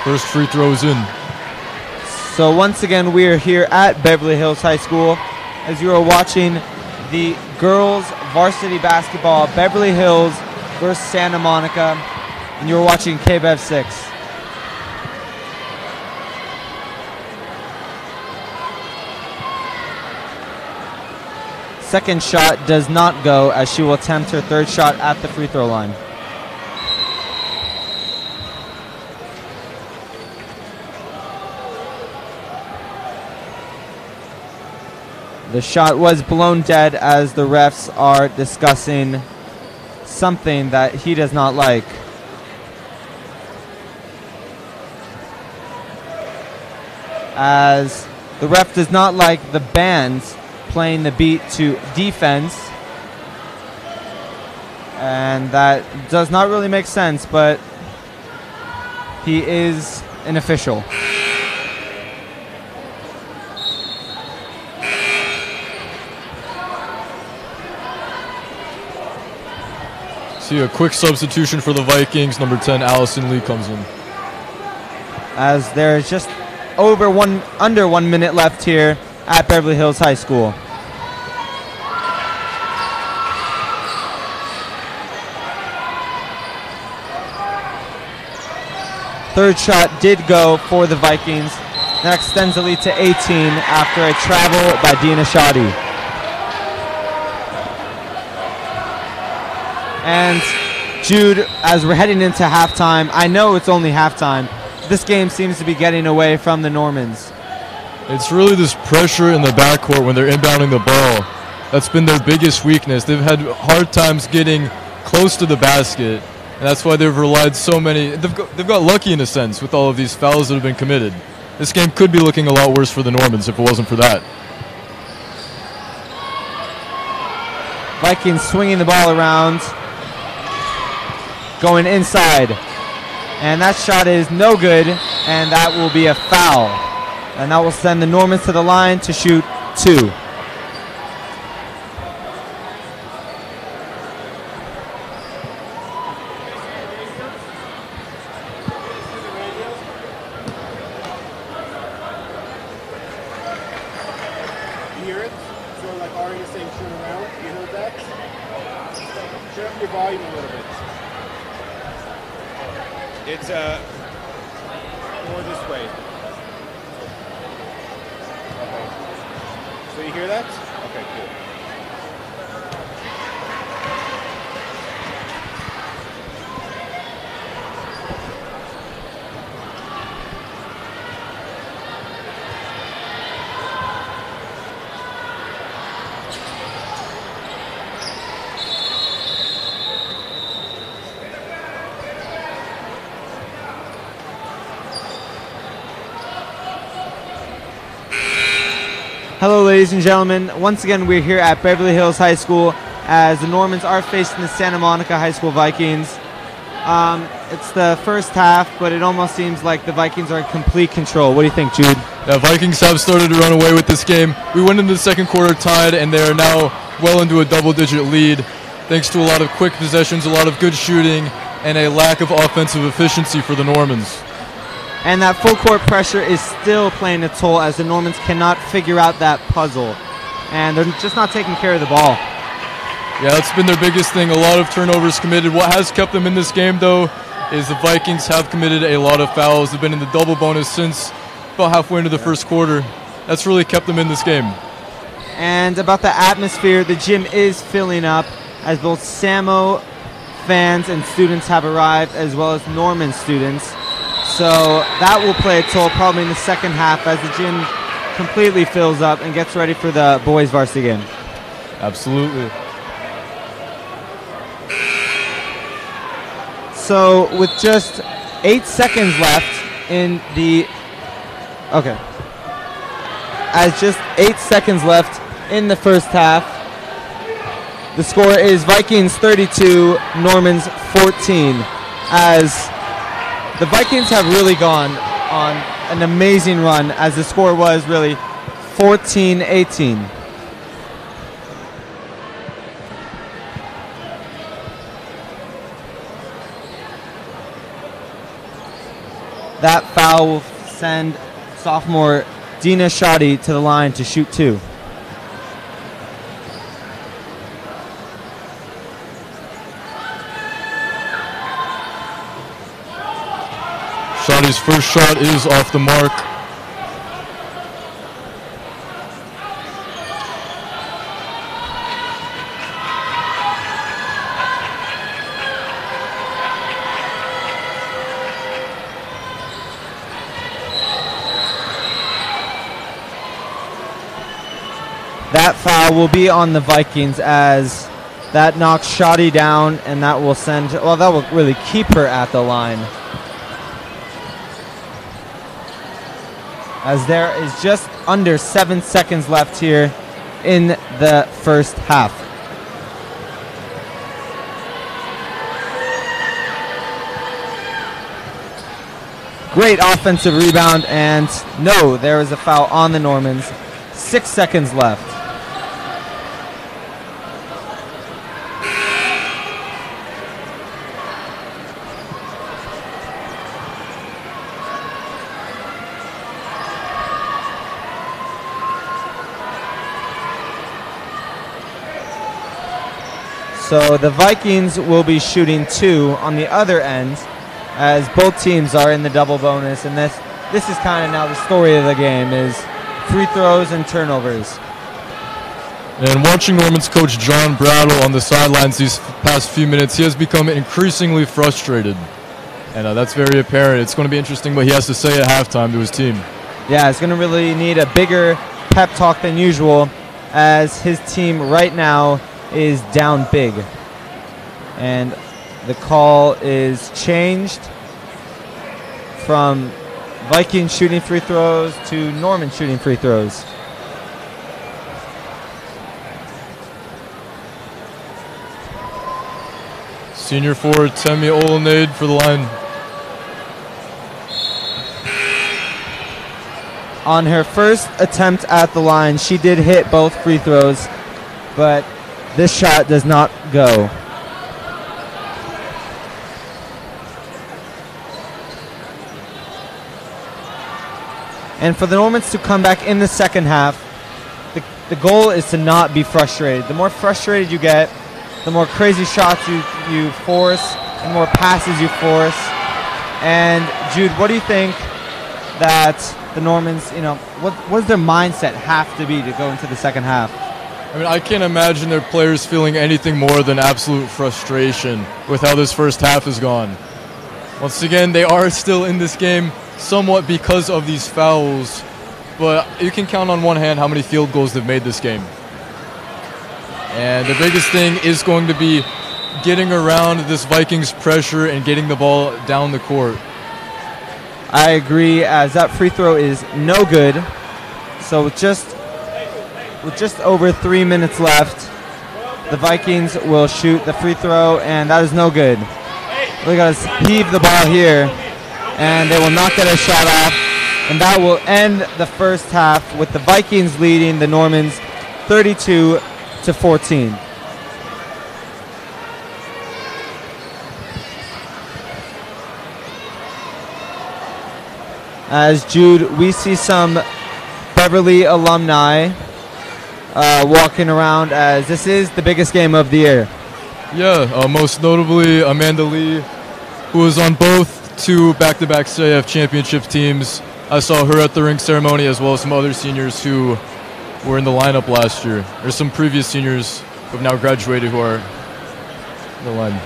First free throw is in. So once again, we are here at Beverly Hills High School as you are watching the girls varsity basketball, Beverly Hills versus Santa Monica, and you are watching Kbev 6. Second shot does not go, as she will attempt her 3rd shot at the free throw line. The shot was blown dead, as the refs are discussing something that he does not like. As the ref does not like the bands playing the beat to defense. And that does not really make sense, but he is an official. See a quick substitution for the Vikings. Number 10, Allison Lee, comes in. As there's just under 1 minute left here at Beverly Hills High School. Third shot did go for the Vikings. That extends the lead to 18 after a travel by Dina Shoddy. And Jude, as we're heading into halftime, I know it's only halftime. This game seems to be getting away from the Normans. It's really this pressure in the backcourt when they're inbounding the ball. That's been their biggest weakness. They've had hard times getting close to the basket, and that's why they've relied so many. They've got lucky in a sense with all of these fouls that have been committed. This game could be looking a lot worse for the Normans if it wasn't for that. Vikings swinging the ball around, going inside, and that shot is no good, and that will be a foul, and that will send the Normans to the line to shoot 2. You hear it? So like Arian is saying, turn around. It's more this way. Okay. So you hear that? Okay, cool. Hello, ladies and gentlemen. Once again, we're here at Beverly Hills High School as the Normans are facing the Santa Monica High School Vikings. It's the first half, but it almost seems like the Vikings are in complete control. What do you think, Jude? Yeah, Vikings have started to run away with this game. We went into the second quarter tied, and they are now well into a double-digit lead, thanks to a lot of quick possessions, a lot of good shooting, and a lack of offensive efficiency for the Normans. And that full court pressure is still playing a toll as the Normans cannot figure out that puzzle. And they're just not taking care of the ball. Yeah, that's been their biggest thing. A lot of turnovers committed. What has kept them in this game, though, is the Vikings have committed a lot of fouls. They've been in the double bonus since about halfway into the first quarter. That's really kept them in this game. And about the atmosphere, the gym is filling up as both SAMO fans and students have arrived, as well as Norman students. So that will play a toll probably in the second half as the gym completely fills up and gets ready for the boys varsity game. Absolutely. So with just 8 seconds left in the... Okay. As just 8 seconds left in the first half, the score is Vikings 32, Normans 14, as the Vikings have really gone on an amazing run, as the score was really 14-18. That foul will send sophomore Dina Shadi to the line to shoot two. Shadi's first shot is off the mark. That foul will be on the Vikings as that knocks Shadi down, and that will send, well, that will really keep her at the line. As there is just under 7 seconds left here in the first half. Great offensive rebound, and no, there is a foul on the Normans. 6 seconds left. So the Vikings will be shooting two on the other end, as both teams are in the double bonus, and this is kind of now the story of the game, is free throws and turnovers. And watching Norman's coach John Brattle on the sidelines these past few minutes, he has become increasingly frustrated. And that's very apparent. It's going to be interesting what he has to say at halftime to his team. Yeah, it's going to really need a bigger pep talk than usual, as his team right now is down big. And the call is changed from Vikings shooting free throws to Norman shooting free throws. Senior forward Temi Olenade for the line. On her first attempt at the line, she did hit both free throws, but this shot does not go. And for the Normans to come back in the second half, the goal is to not be frustrated. The more frustrated you get, the more crazy shots you force, the more passes you force, And Jude, what do you think that the Normans, what does their mindset have to be to go into the second half? I mean, I can't imagine their players feeling anything more than absolute frustration with how this first half has gone. Once again, they are still in this game somewhat because of these fouls, but you can count on one hand how many field goals they've made this game. And the biggest thing is going to be getting around this Vikings pressure and getting the ball down the court. I agree, as that free throw is no good. So with just over 3 minutes left, the Vikings will shoot the free throw, and that is no good. Look at us heave the ball here, and they will not get a shot off, and that will end the first half with the Vikings leading the Normans 32-14. As Jude, we see some Beverly alumni walking around, as this is the biggest game of the year. Yeah, most notably Amanda Lee, who was on both two back-to-back CIF championship teams. I saw her at the ring ceremony, as well as some other seniors who were in the lineup last year. There's some previous seniors who have now graduated who are in the line.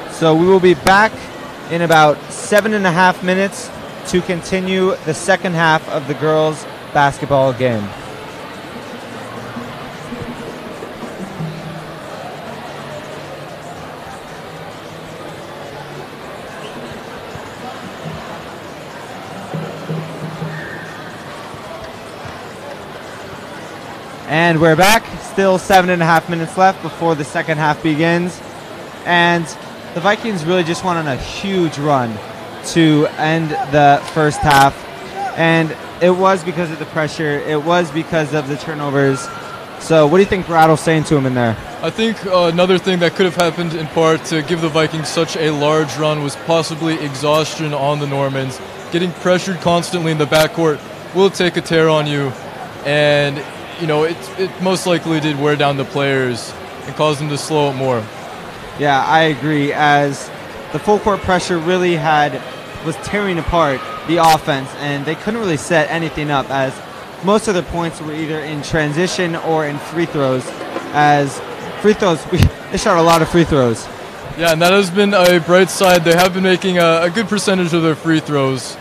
So we will be back in about 7.5 minutes to continue the second half of the girls' basketball game. And we're back. Still 7.5 minutes left before the second half begins. And the Vikings really just went on a huge run to end the first half. And it was because of the pressure. It was because of the turnovers. So what do you think Brattle's saying to him in there? I think another thing that could have happened in part to give the Vikings such a large run was possibly exhaustion on the Normans. Getting pressured constantly in the backcourt will take a tear on you. And, it most likely did wear down the players and cause them to slow up more. Yeah, I agree, as the full court pressure really was tearing apart the offense, and they couldn't really set anything up, as most of their points were either in transition or in free throws, as free throws, they shot a lot of free throws. Yeah, and that has been a bright side. They have been making a good percentage of their free throws,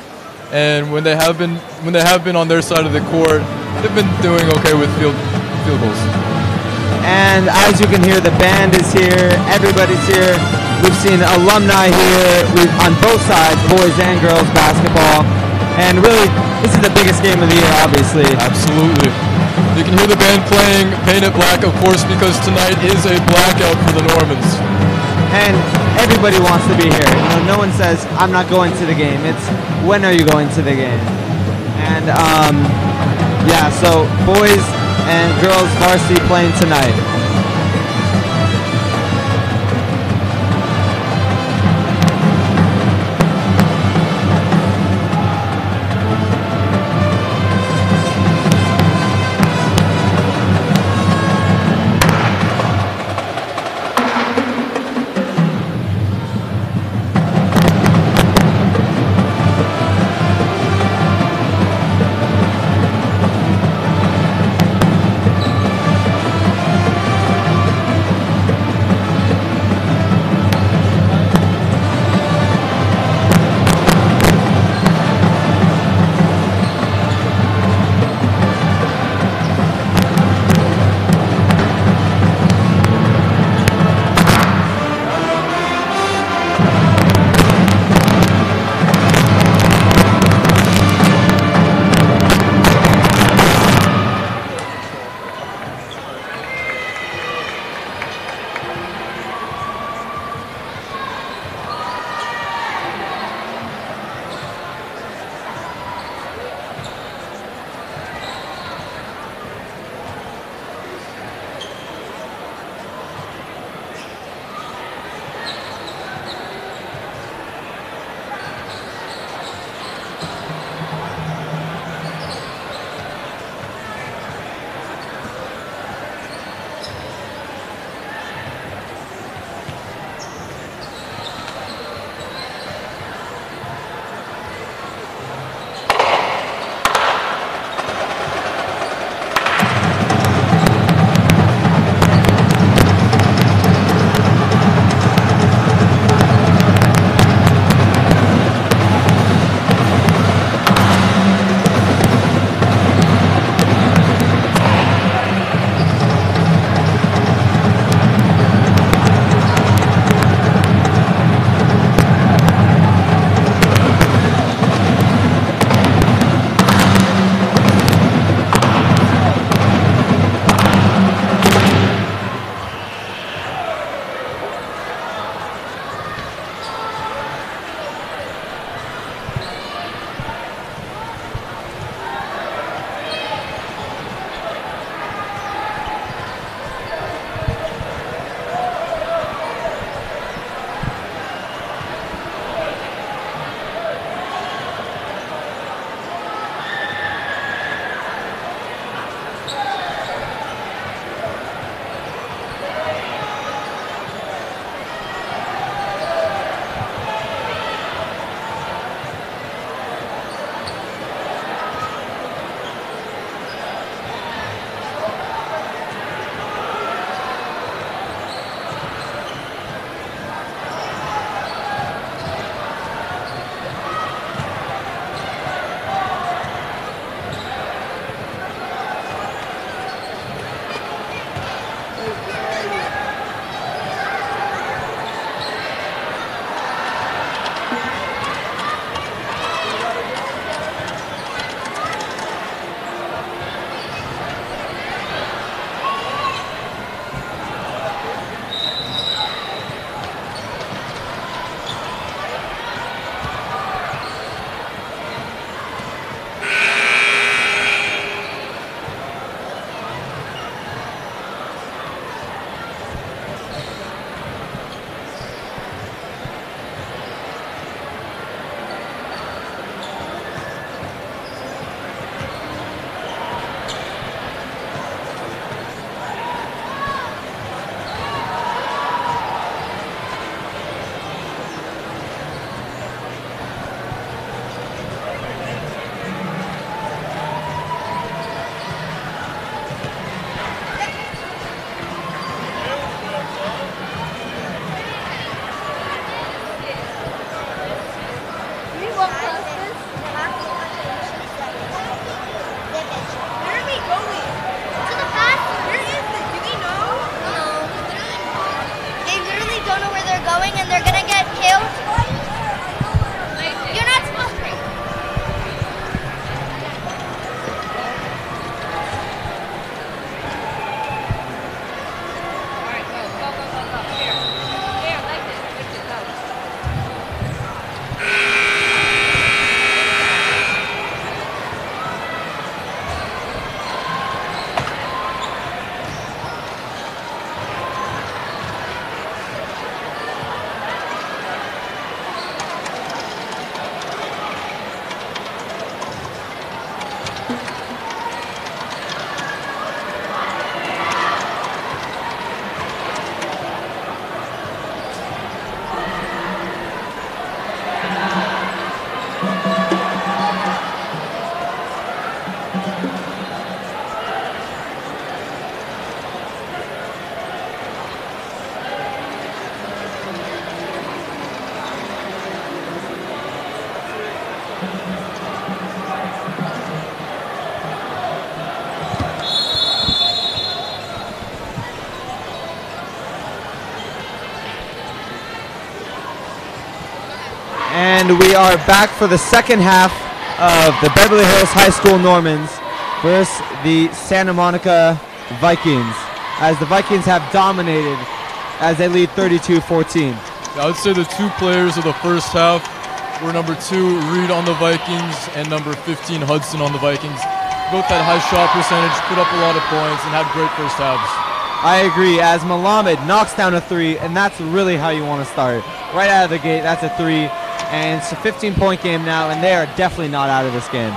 and when they have been on their side of the court, they've been doing okay with field goals. And as you can hear, the band is here. Everybody's here. We've seen alumni here on both sides, boys and girls basketball. And really, this is the biggest game of the year, obviously. Absolutely. You can hear the band playing Paint It Black, of course, because tonight is a blackout for the Normans. And everybody wants to be here. No one says, I'm not going to the game. It's, when are you going to the game? And, yeah, so boys and girls varsity playing tonight. And we are back for the second half of the Beverly Hills High School Normans versus the Santa Monica Vikings, as the Vikings have dominated as they lead 32-14. I would say the two players of the first half were number 2, Reed on the Vikings, and number 15, Hudson on the Vikings. Both had high shot percentage, put up a lot of points, and had great first halves. I agree, as Malamed knocks down a 3, and that's really how you want to start. Right out of the gate, that's a 3, and it's a 15-point game now, and they are definitely not out of this game.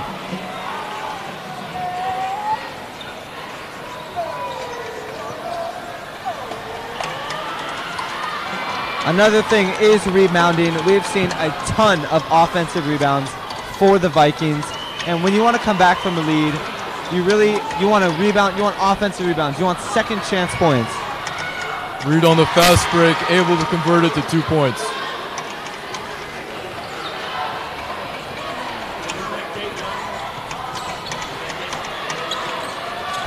Another thing is rebounding. We've seen a ton of offensive rebounds for the Vikings, and when you want to come back from a lead, you want to rebound, you want offensive rebounds, you want second chance points. Reed on the fast break, able to convert it to 2 points.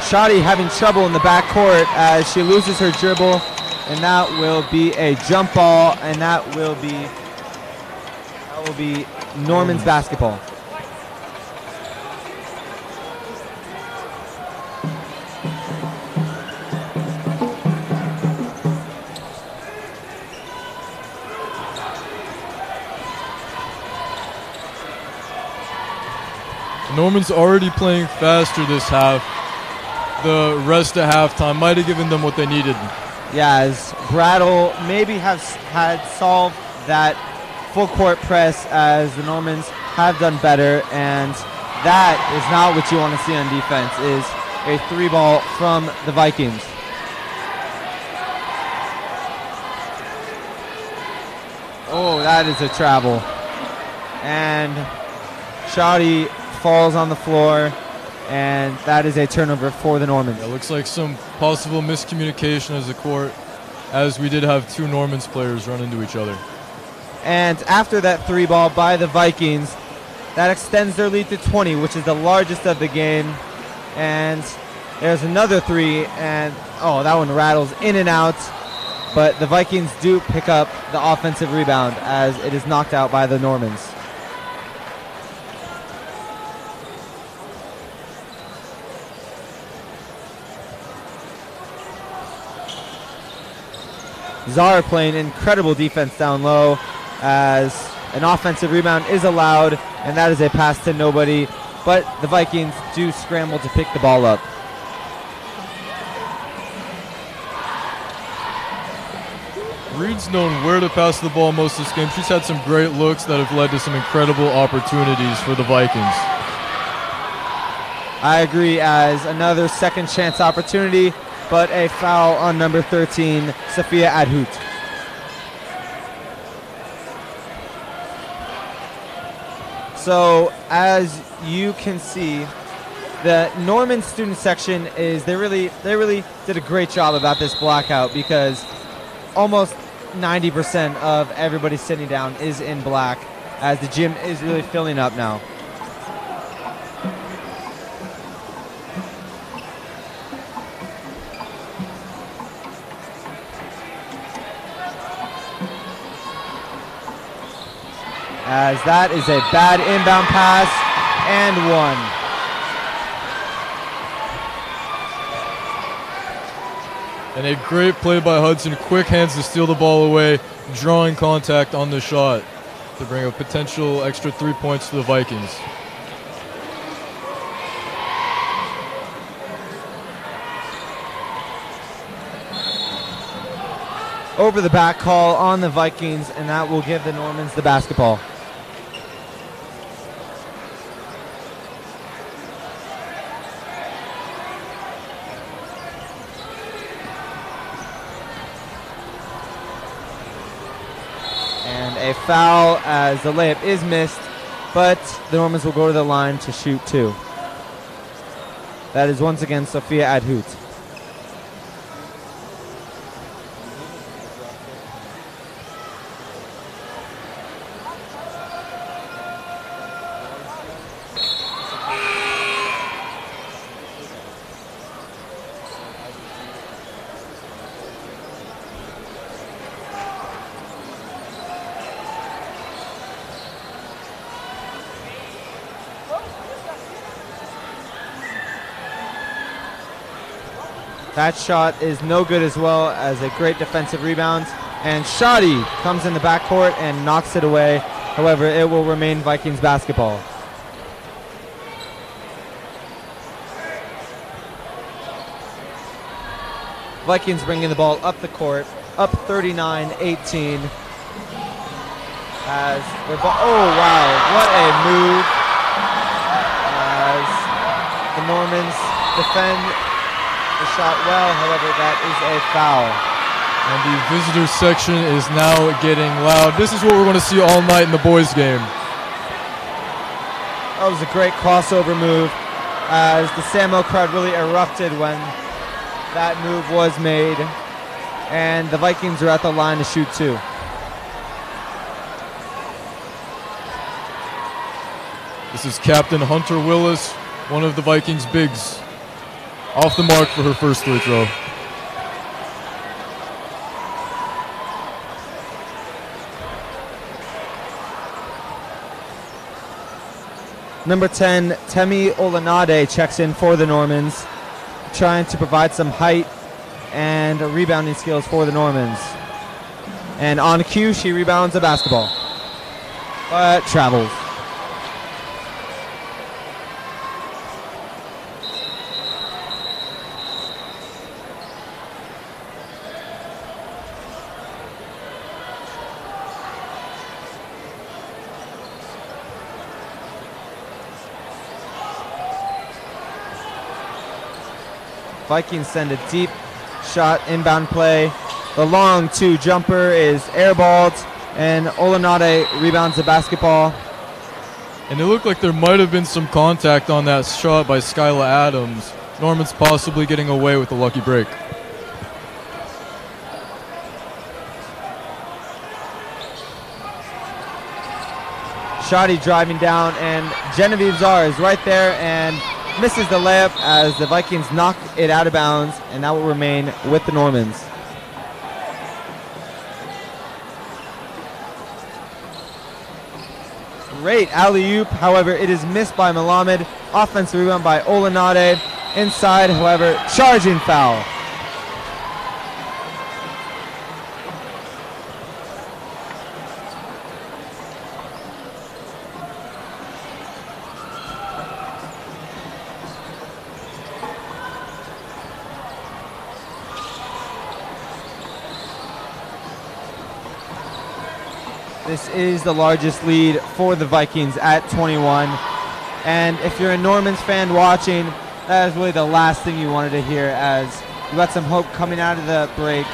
Shadi having trouble in the backcourt as she loses her dribble, and that will be a jump ball, and that will be Norman's basketball. Norman's already playing faster this half. The rest at halftime might have given them what they needed. Yeah, as Brattle maybe had solved that full court press, as the Normans have done better, and that is not what you want to see on defense, is a 3-ball from the Vikings. Oh, that is a travel. And Shadi falls on the floor, and that is a turnover for the Normans. It looks like some possible miscommunication as the court, as we did have 2 Normans players run into each other. And after that 3-ball by the Vikings, that extends their lead to 20, which is the largest of the game. And there's another 3, and oh, that one rattles in and out. But the Vikings do pick up the offensive rebound as it is knocked out by the Normans. Czar playing incredible defense down low, as an offensive rebound is allowed, and that is a pass to nobody, but the Vikings do scramble to pick the ball up. Reed's known where to pass the ball most of this game. She's had some great looks that have led to some incredible opportunities for the Vikings. I agree, as another second chance opportunity, but a foul on number 13, Sophia Adhout. So as you can see, the Norman student section is they really did a great job about this blackout, because almost 90% of everybody sitting down is in black, as the gym is really filling up now. As that is a bad inbound pass, and 1. And a great play by Hudson. Quick hands to steal the ball away, drawing contact on the shot to bring a potential extra 3 points to the Vikings. Over the back call on the Vikings, and that will give the Normans the basketball. And a foul, as the layup is missed, but the Normans will go to the line to shoot 2. That is once again Sophia Adhout. That shot is no good as well as a great defensive rebound. And Shadi comes in the backcourt and knocks it away. However, it will remain Vikings basketball. Vikings bringing the ball up the court, up 39-18. As oh wow, what a move! As the Normans defend the shot well, however, that is a foul. And the visitor section is now getting loud. This is what we're going to see all night in the boys' game. That was a great crossover move, as the SAMO crowd really erupted when that move was made, and the Vikings are at the line to shoot two. This is Captain Hunter Willis, one of the Vikings bigs, off the mark for her first free throw. Number 10, Temi Olanade checks in for the Normans, trying to provide some height and rebounding skills for the Normans. And on cue, she rebounds a basketball, but travels. Vikings send a deep shot, inbound play. The long two jumper is airballed, and Olanade rebounds the basketball. And it looked like there might have been some contact on that shot by Skyla Adams. Norman's possibly getting away with a lucky break. Shadi driving down, and Genevieve Czar is right there and misses the layup as the Vikings knock it out of bounds, and that will remain with the Normans. Great alley-oop, however, it is missed by Malamed. Offensive rebound by Olanade. Inside, however, charging foul. This is the largest lead for the Vikings at 21. And if you're a Normans fan watching, that is really the last thing you wanted to hear, as you got some hope coming out of the break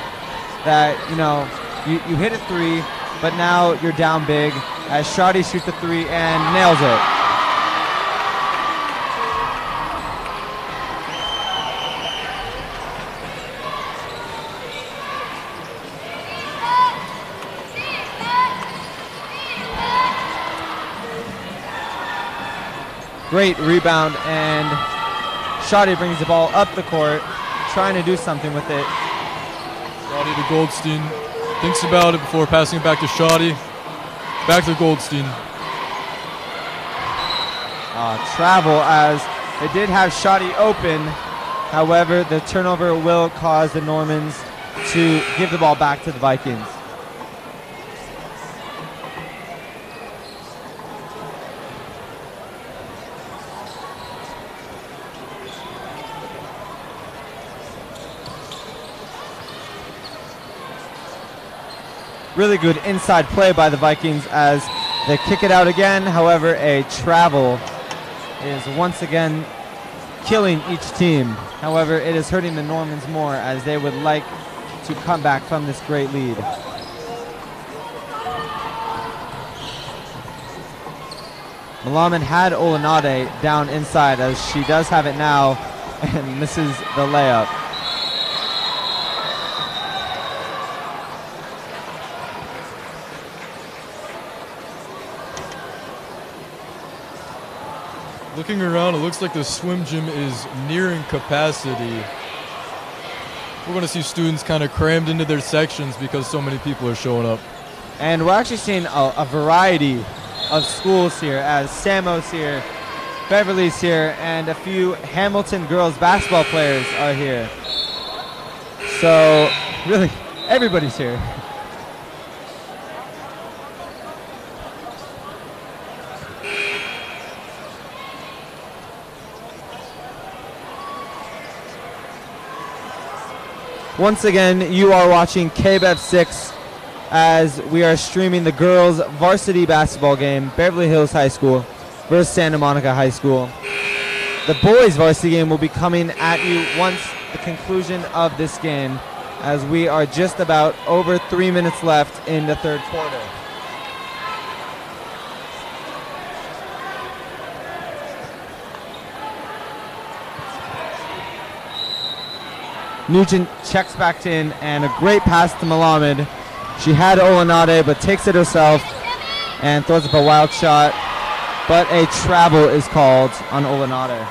that, you know, you hit a three, but now you're down big, as Shadi shoots the three and nails it. Great rebound, and Shadi brings the ball up the court, trying to do something with it. Shadi to Goldstein. Thinks about it before passing it back to Shadi. Back to Goldstein. Travel, as they did have Shadi open. However, the turnover will cause the Normans to give the ball back to the Vikings. Really good inside play by the Vikings as they kick it out again. However, a travel is once again killing each team. However, it is hurting the Normans more, as they would like to come back from this great lead. Malamed had Olanade down inside, as she does have it now and misses the layup. Looking around, it looks like the swim gym is nearing capacity. We're going to see students kind of crammed into their sections because so many people are showing up. And we're actually seeing a variety of schools here, as SAMO's here, Beverly's here, and a few Hamilton girls basketball players are here. So, really, everybody's here. Once again, you are watching Kbev 6 as we are streaming the girls' varsity basketball game, Beverly Hills High School versus Santa Monica High School. The boys' varsity game will be coming at you once the conclusion of this game, as we are just about over 3 minutes left in the third quarter. Nugent checks back in, and a great pass to Malamed. She had Olenade, but takes it herself and throws up a wild shot. But a travel is called on Olenade.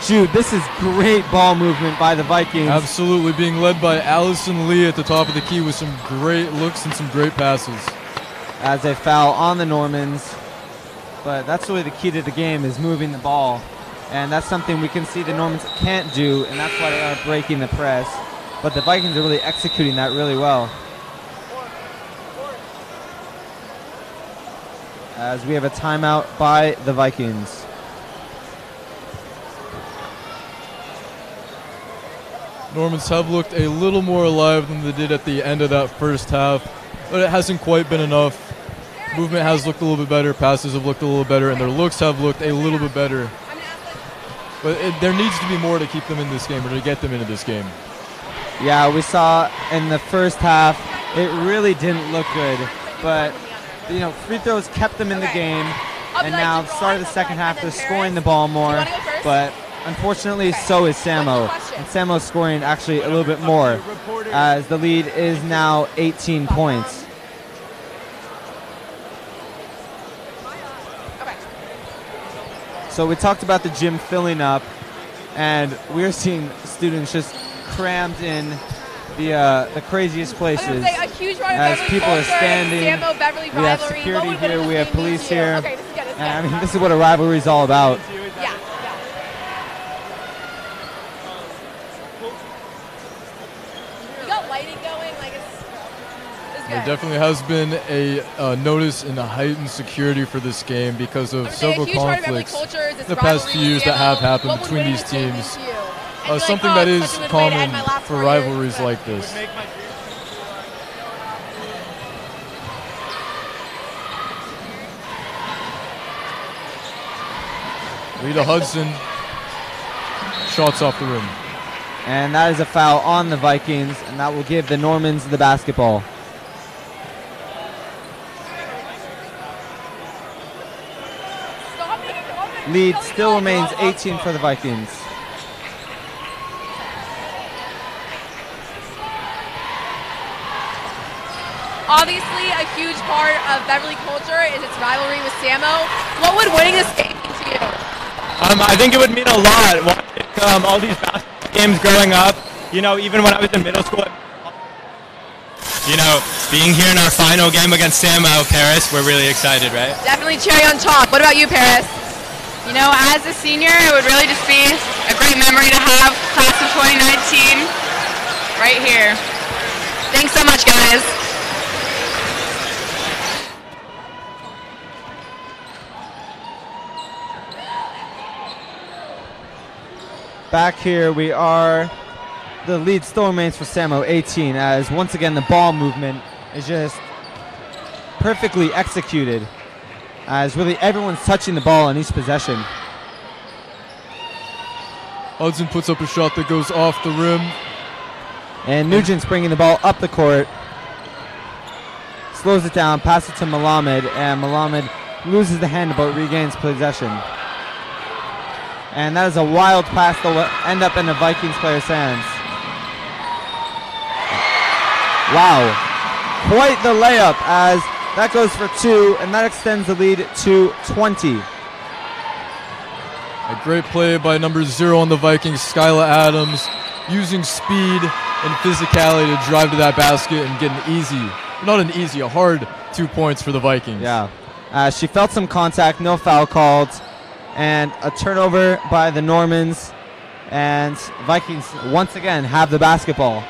Jude, this is great ball movement by the Vikings. Absolutely, being led by Allison Lee at the top of the key with some great looks and some great passes. As a foul on the Normans. But that's really the key to the game, is moving the ball. And that's something we can see the Normans can't do, and that's why they are breaking the press. But the Vikings are really executing that really well. As we have a timeout by the Vikings. Normans have looked a little more alive than they did at the end of that first half, but it hasn't quite been enough. Movement has looked a little bit better, passes have looked a little better, and their looks have looked a little bit better. But there needs to be more to keep them in this game, or to get them into this game. Yeah, we saw in the first half, it really didn't look good, but you know, free throws kept them in the game, and now start of the second half, they're scoring the ball more, but unfortunately, so is SAMO. And SAMO's scoring actually a little bit more, as the lead is now 18 points. So we talked about the gym filling up, and we're seeing students just crammed in the craziest places. As people are standing, we have security here, we have police here, and I mean, this is what a rivalry is all about. There definitely has been a notice in the heightened security for this game because of several conflicts in the past few years that have happened between these teams. Something that is common for rivalries like this. Rita Hudson, shots off the rim. And that is a foul on the Vikings, and that will give the Normans the basketball. Lead still remains 18 for the Vikings. Obviously, a huge part of Beverly culture is its rivalry with SAMO. What would winning this game mean to you? I think it would mean a lot. Watching all these basketball games growing up, you know, even when I was in middle school, you know, being here in our final game against SAMO, Paris, we're really excited, right? Definitely cherry on top. What about you, Paris? You know, as a senior, it would really just be a great memory to have. Class of 2019, right here. Thanks so much, guys. Back here we are. The lead still remains for SAMO, 18, as once again the ball movement is just perfectly executed, as really everyone's touching the ball on each possession. Hudson puts up a shot that goes off the rim. And Nugent's bringing the ball up the court. Slows it down, passes it to Malamed, and Malamed loses the handle but regains possession. And that is a wild pass that will end up in the Vikings player's hands. Wow. Quite the layup, as that goes for two, and that extends the lead to 20. A great play by number 0 on the Vikings, Skyla Adams, using speed and physicality to drive to that basket and get a hard 2 points for the Vikings. Yeah. She felt some contact, no foul called, and a turnover by the Normans, and Vikings once again have the basketball.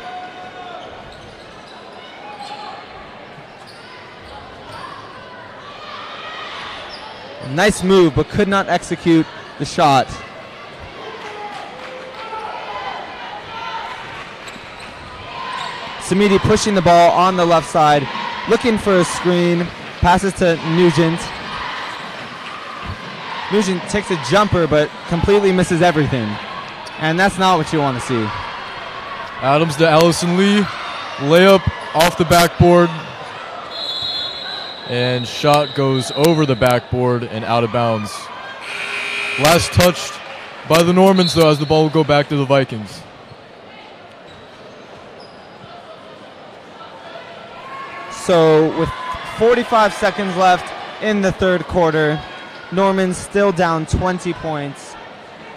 Nice move, but could not execute the shot. Samidi pushing the ball on the left side, looking for a screen, passes to Nugent. Nugent takes a jumper, but completely misses everything. And that's not what you want to see. Adams to Allison Lee, layup off the backboard, and shot goes over the backboard and out of bounds. Last touched by the Normans, though, as the ball will go back to the Vikings. So with 45 seconds left in the third quarter, Normans still down 20 points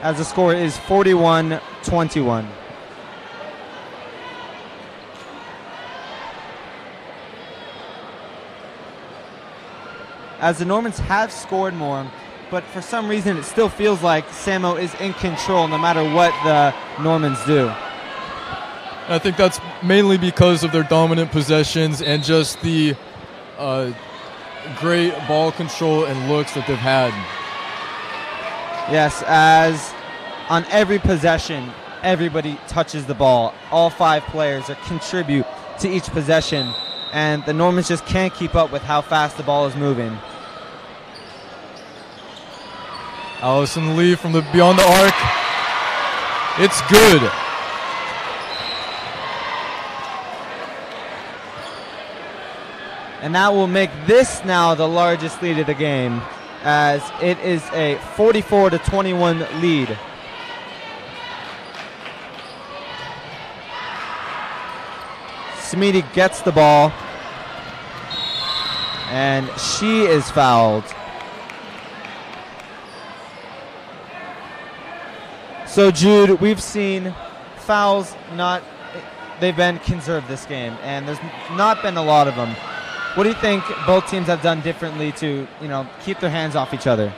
as the score is 41-21. As the Normans have scored more, but for some reason it still feels like SAMO is in control no matter what the Normans do. I think that's mainly because of their dominant possessions and just the great ball control and looks that they've had. Yes, as on every possession, everybody touches the ball. All 5 players contribute to each possession, and the Normans just can't keep up with how fast the ball is moving. Allison Lee from beyond the arc. It's good. And that will make this now the largest lead of the game, as it is a 44-21 lead. Samidi gets the ball, and she is fouled. So Jude, we've seen fouls they've been conserved this game, and there's not been a lot of them. What do you think both teams have done differently to, keep their hands off each other?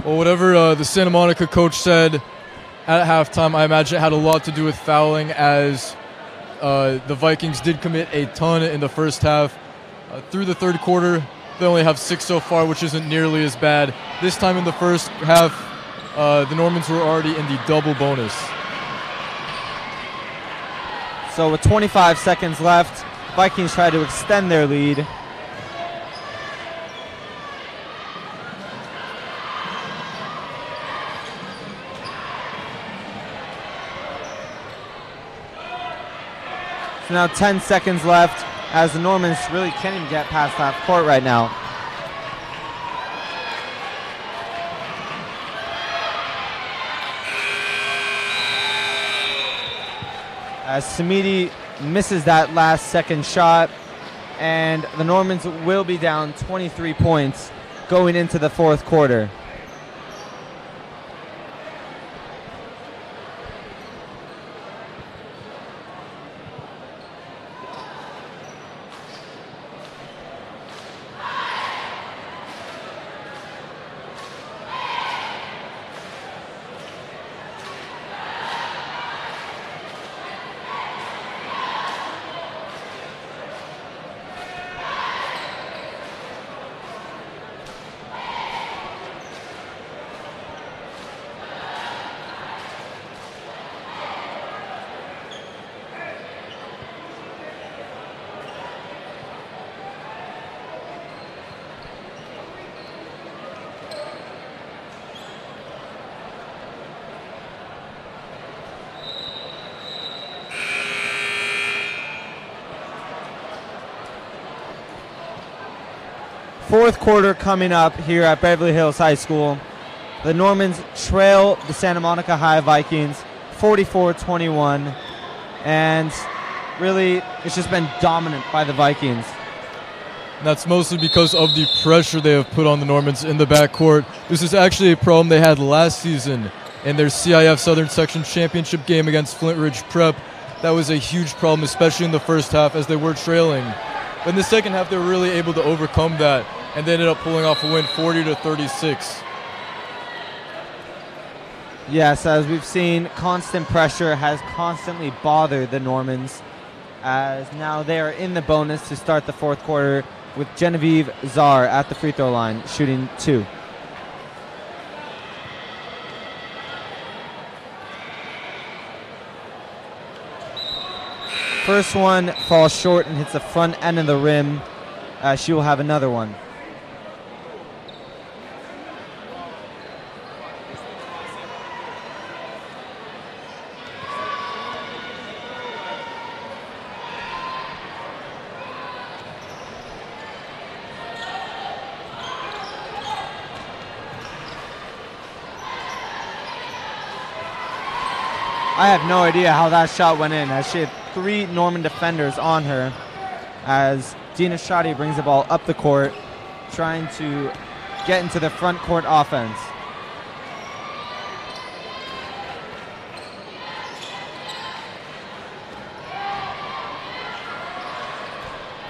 Well, whatever the Santa Monica coach said at halftime, I imagine it had a lot to do with fouling, as the Vikings did commit a ton in the first half. Through the third quarter, they only have 6 so far, which isn't nearly as bad. This time in the first half, the Normans were already in the double bonus. So with 25 seconds left, Vikings try to extend their lead. So now 10 seconds left, as the Normans really can't even get past half court right now. As Samidi misses that last second shot, and the Normans will be down 23 points going into the fourth quarter. Fourth quarter coming up here at Beverly Hills High School. The Normans trail the Santa Monica High Vikings 44-21, and really it's just been dominant by the Vikings. And that's mostly because of the pressure they have put on the Normans in the backcourt. This is actually a problem they had last season in their CIF Southern Section Championship game against Flint Ridge Prep. That was a huge problem, especially in the first half as they were trailing. But in the second half, they were really able to overcome that, and they ended up pulling off a win 40-36. Yes, as we've seen, constant pressure has constantly bothered the Normans, as now they are in the bonus to start the fourth quarter with Genevieve Czar at the free throw line, shooting 2. First one falls short and hits the front end of the rim. She will have another one. I have no idea how that shot went in, as she had 3 Norman defenders on her, as Dina Shoddy brings the ball up the court, trying to get into the front court offense.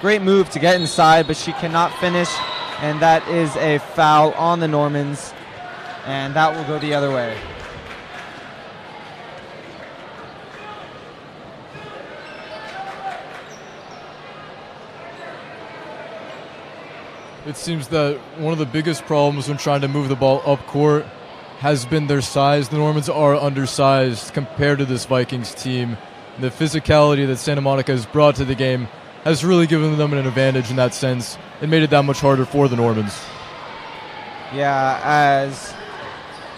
Great move to get inside, but she cannot finish, and that is a foul on the Normans, and that will go the other way. It seems that one of the biggest problems when trying to move the ball up court has been their size. The Normans are undersized compared to this Vikings team. The physicality that Santa Monica has brought to the game has really given them an advantage in that sense and made it that much harder for the Normans. Yeah, as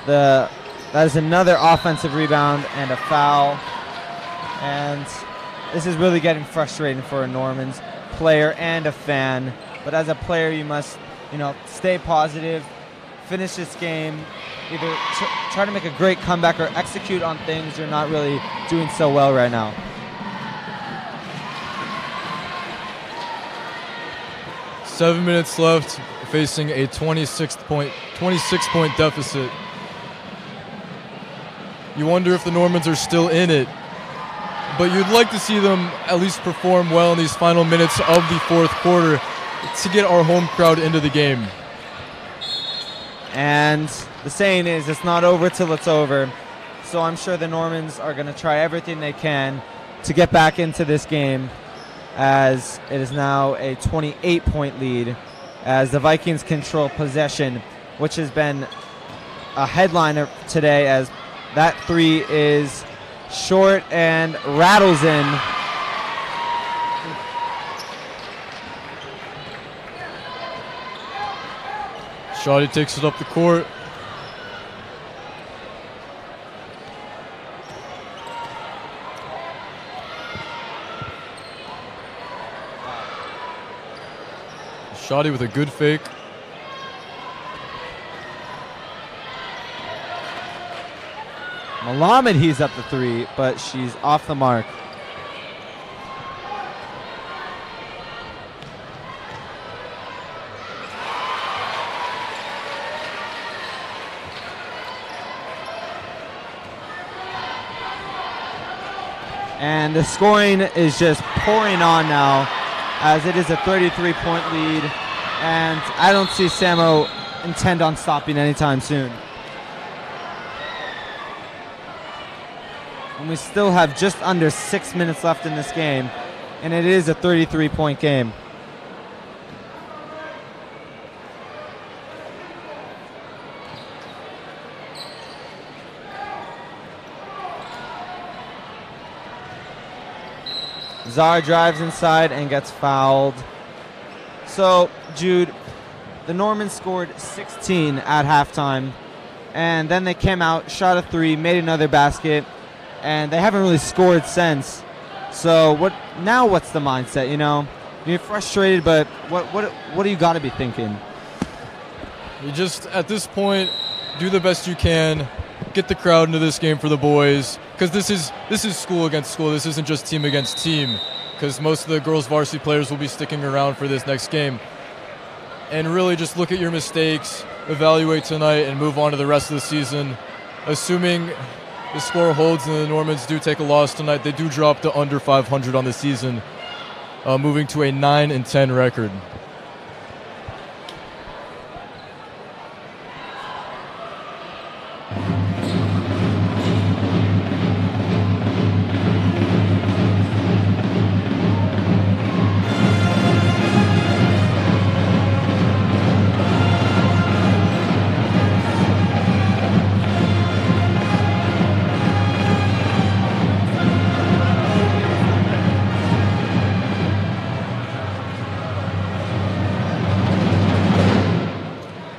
that is another offensive rebound and a foul. And this is really getting frustrating for a Normans player and a fan. But as a player, you must, stay positive, finish this game, either try to make a great comeback or execute on things you're not really doing so well right now. Seven minutes left, facing a 26-point deficit. You wonder if the Normans are still in it, but you'd like to see them at least perform well in these final minutes of the fourth quarter to get our home crowd into the game. And the saying is, it's not over till it's over. So I'm sure the Normans are going to try everything they can to get back into this game, as it is now a 28-point lead, as the Vikings control possession, which has been a headliner today, as that 3 is short and rattles in. Shoddy takes it up the court. Shoddy with a good fake. Malamed, he's up the 3, but she's off the mark. And the scoring is just pouring on now, as it is a 33-point lead, and I don't see SAMO intend on stopping anytime soon. And we still have just under 6 minutes left in this game, and it is a 33-point game. Czar drives inside and gets fouled. So, Jude, the Normans scored 16 at halftime, and then they came out, shot a 3, made another basket, and they haven't really scored since. So, what's the mindset, You're frustrated, but what do you got to be thinking? You just, at this point, do the best you can, get the crowd into this game for the boys, because this is school against school. This isn't just team against team, because most of the girls varsity players will be sticking around for this next game. and really just look at your mistakes, evaluate tonight, and move on to the rest of the season. Assuming the score holds and the Normans do take a loss tonight, they do drop to under 500 on the season, moving to a 9-10 record.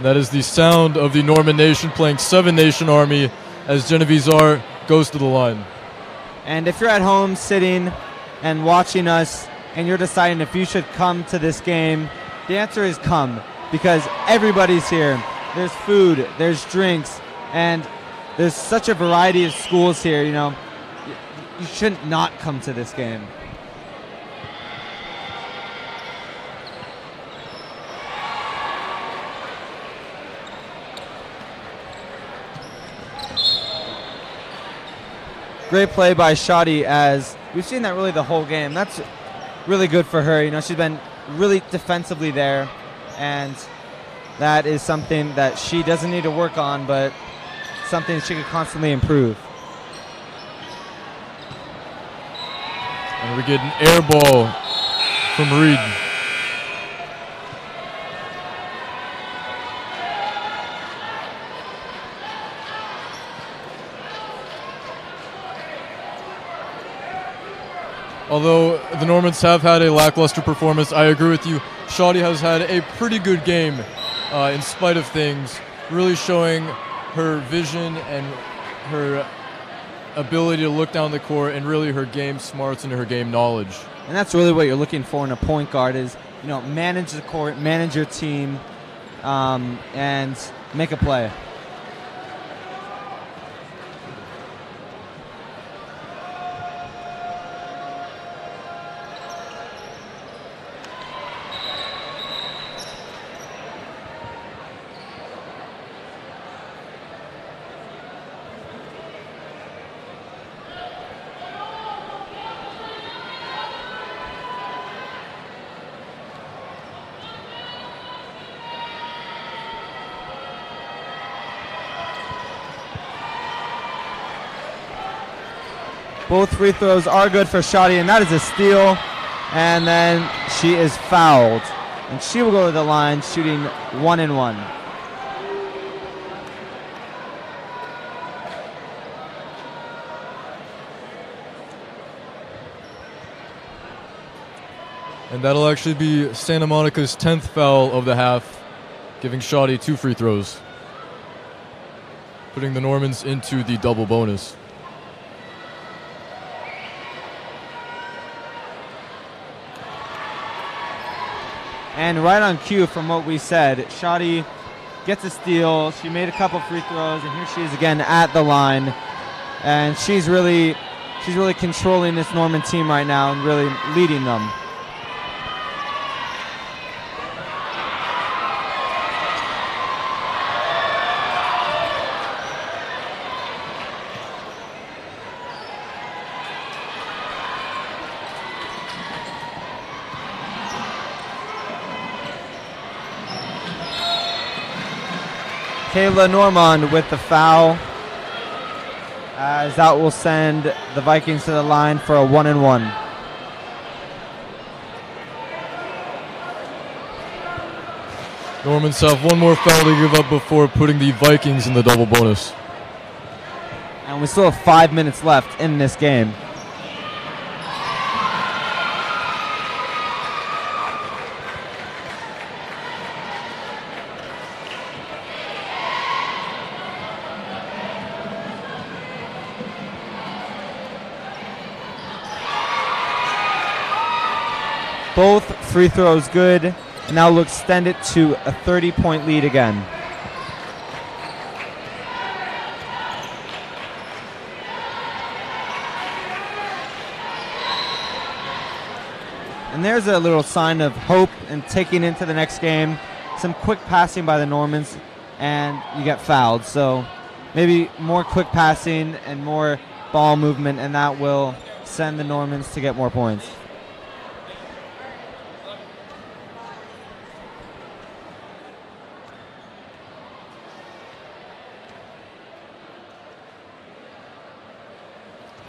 That is the sound of the Norman Nation playing Seven Nation Army as Genevieve Czar goes to the line. And if you're at home sitting and watching us and you're deciding if you should come to this game, the answer is come, because everybody's here. There's food, there's drinks, and there's such a variety of schools here. You know, you shouldn't not come to this game. Great play by Shadi, as we've seen that really the whole game. That's really good for her. You know, she's been really defensively there, and that is something that she doesn't need to work on, but something she can constantly improve. And we get an air ball from Reed. Although the Normans have had a lackluster performance, I agree with you. Shadi has had a pretty good game in spite of things, really showing her vision and her ability to look down the court and really her game smarts and her game knowledge. And that's really what you're looking for in a point guard is, you know, manage the court, manage your team, and make a play. Both free throws are good for Shadi, and that is a steal. And then she is fouled. And she will go to the line shooting 1 and 1. And that'll actually be Santa Monica's 10th foul of the half, giving Shadi 2 free throws, putting the Normans into the double bonus. And right on cue from what we said, Shadi gets a steal. She made a couple free throws, and here she is again at the line. And she's really controlling this Norman team right now and really leading them. Kayla Normand with the foul, as that will send the Vikings to the line for a 1 and 1. Normans have one more foul to give up before putting the Vikings in the double bonus. And we still have 5 minutes left in this game. Both free throws good. Now we'll extend it to a 30-point lead again. And there's a little sign of hope and taking into the next game. some quick passing by the Normans, and you get fouled. So maybe more quick passing and more ball movement, and that will send the Normans to get more points.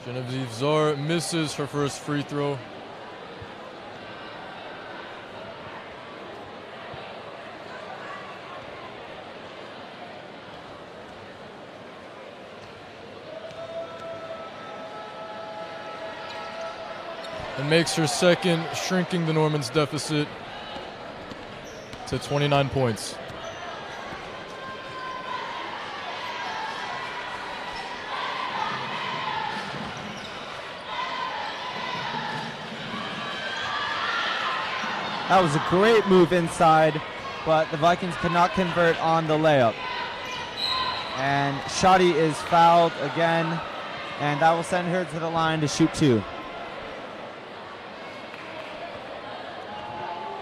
Genevieve Czar misses her first free throw. And makes her second, shrinking the Normans' deficit to 29 points. That was a great move inside, but the Vikings could not convert on the layup. And Shadi is fouled again, and that will send her to the line to shoot 2.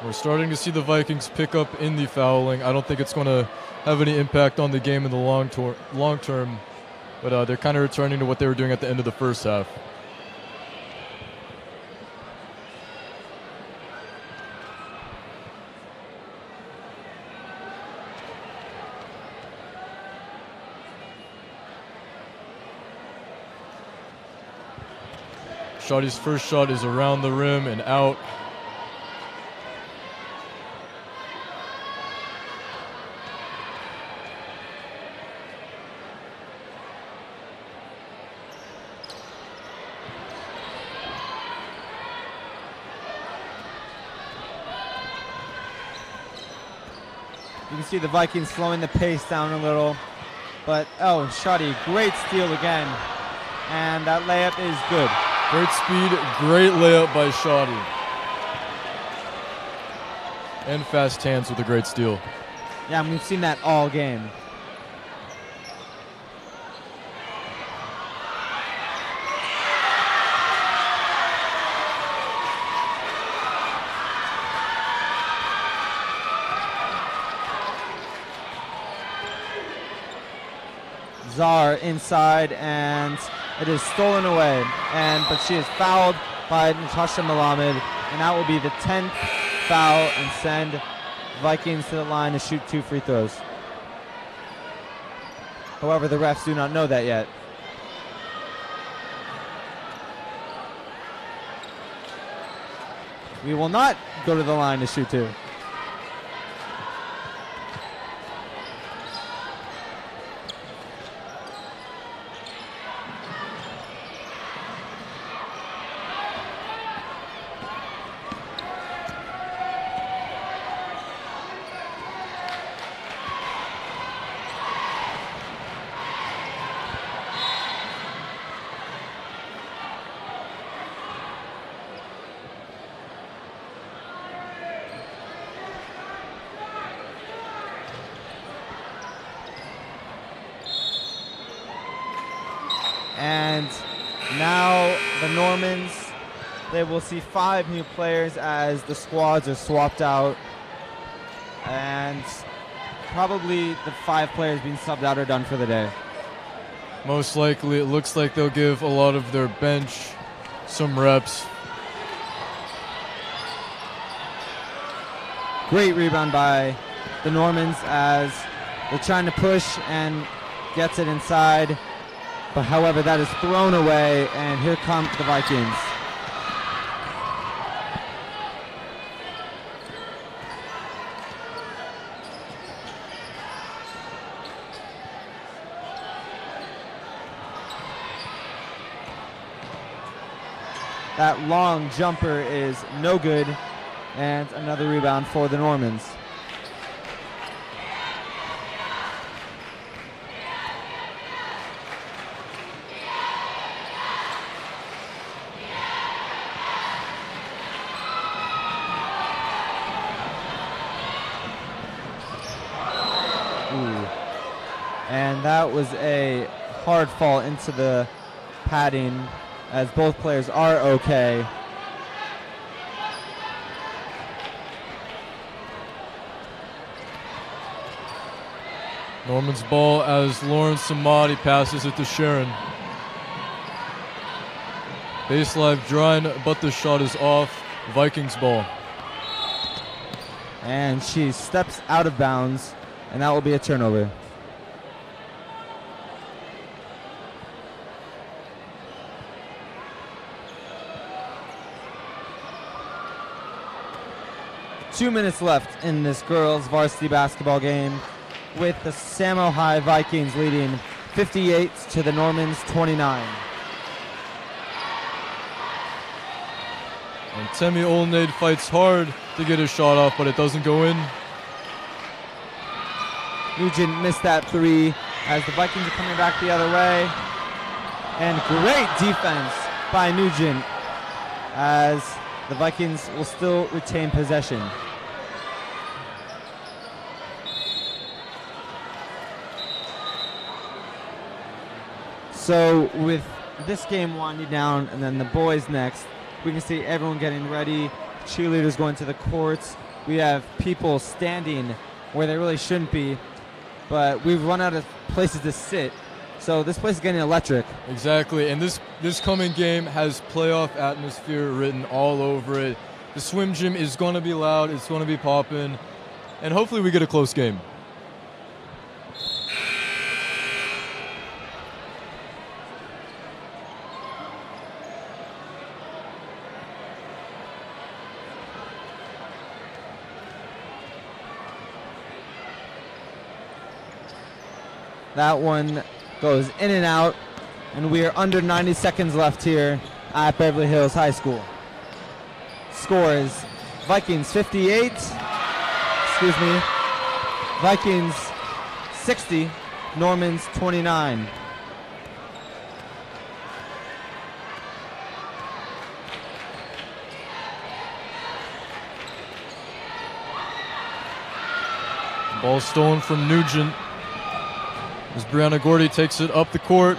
We're starting to see the Vikings pick up in the fouling. I don't think it's going to have any impact on the game in the long term, but they're kind of returning to what they were doing at the end of the first half. Shadi's first shot is around the rim and out. You can see the Vikings slowing the pace down a little. But, oh, Shadi, great steal again. And that layup is good. Great speed, great layup by Shadi. And fast hands with a great steal. Yeah, and we've seen that all game. Czar inside, and it is stolen away, but she is fouled by Natasha Malamed, and that will be the 10th foul and send Vikings to the line to shoot 2 free throws. However, the refs do not know that yet. We will not go to the line to shoot 2. And now the Normans, they will see 5 new players as the squads are swapped out. And probably the 5 players being subbed out are done for the day. Most likely, it looks like they'll give a lot of their bench some reps. Great rebound by the Normans as they're trying to push and gets it inside. But however, that is thrown away, and here come the Vikings. That long jumper is no good, and another rebound for the Normans. And that was a hard fall into the padding as both players are okay. Norman's ball as Lauren Samadi passes it to Sharon. Baseline drive, but the shot is off. Vikings ball. And she steps out of bounds, and that will be a turnover. Two minutes left in this girls varsity basketball game, with the SAMO High Vikings leading 58 to the Normans 29. And Temi Olnade fights hard to get his shot off, but it doesn't go in. Nugent missed that three as the Vikings are coming back the other way. And great defense by Nugent as the Vikings will still retain possession. So with this game winding down and then the boys next, we can see everyone getting ready, cheerleaders going to the courts. We have people standing where they really shouldn't be, but we've run out of places to sit. So this place is getting electric. Exactly, and this coming game has playoff atmosphere written all over it. The swim gym is going to be loud, it's going to be popping, and hopefully we get a close game. That one goes in and out, and we are under 90 seconds left here at Beverly Hills High School. Score is Vikings 58, Vikings 60, Normans 29. Ball stolen from Nugent as Brianna Gordy takes it up the court.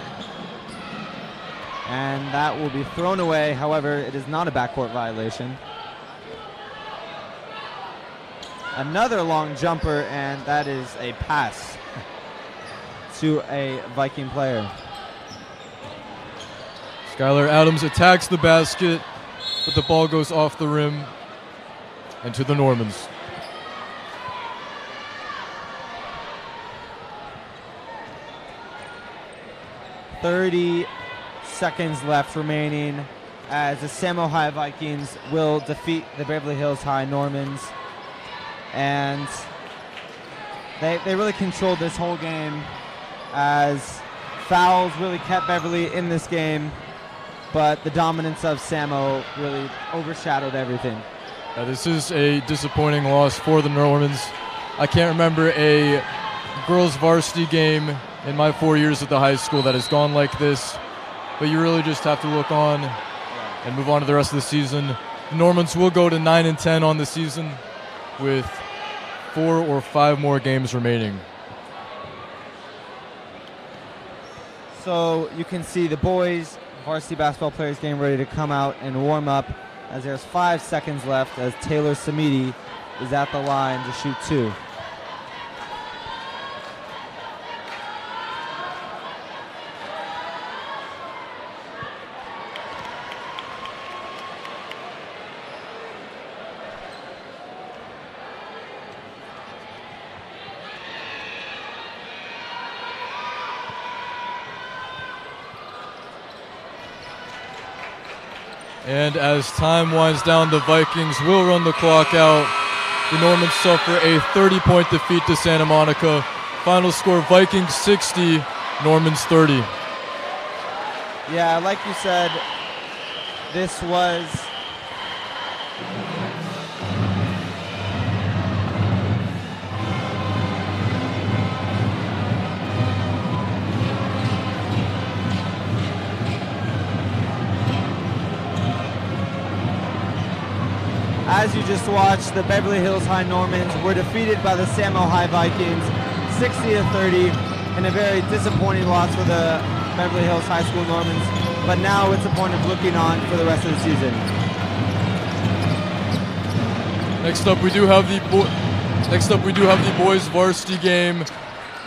And that will be thrown away. However, it is not a backcourt violation. Another long jumper, and that is a pass to a Viking player. Skylar Adams attacks the basket, but the ball goes off the rim and to the Normans. .30 seconds left remaining as the SAMO High Vikings will defeat the Beverly Hills High Normans. And they really controlled this whole game as fouls really kept Beverly in this game, but the dominance of SAMO really overshadowed everything. This is a disappointing loss for the Normans. I can't remember a girls varsity game in my 4 years at the high school that has gone like this, but you really just have to look on and move on to the rest of the season. The Normans will go to 9-10 on the season with 4 or 5 more games remaining. So you can see the boys varsity basketball players getting ready to come out and warm up as there's 5 seconds left as Taylor Samidi is at the line to shoot 2. And as time winds down, the Vikings will run the clock out. The Normans suffer a 30-point defeat to Santa Monica. Final score, Vikings 60, Normans 30. Yeah, like you said, this was as you just watched, the Beverly Hills High Normans were defeated by the SAMO High Vikings 60-30 in a very disappointing loss for the Beverly Hills High School Normans, but now it's a point of looking on for the rest of the season. Next up, we do have the boys varsity game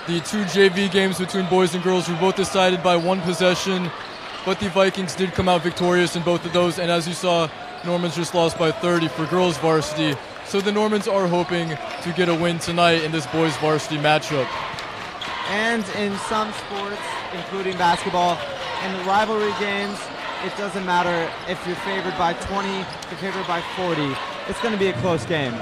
The two JV games between boys and girls were both decided by one possession, but the Vikings did come out victorious in both of those, and as you saw, Normans just lost by 30 for girls varsity. So the Normans are hoping to get a win tonight in this boys varsity matchup. And in some sports, including basketball, in the rivalry games, it doesn't matter if you're favored by 20, if you're favored by 40. It's going to be a close game.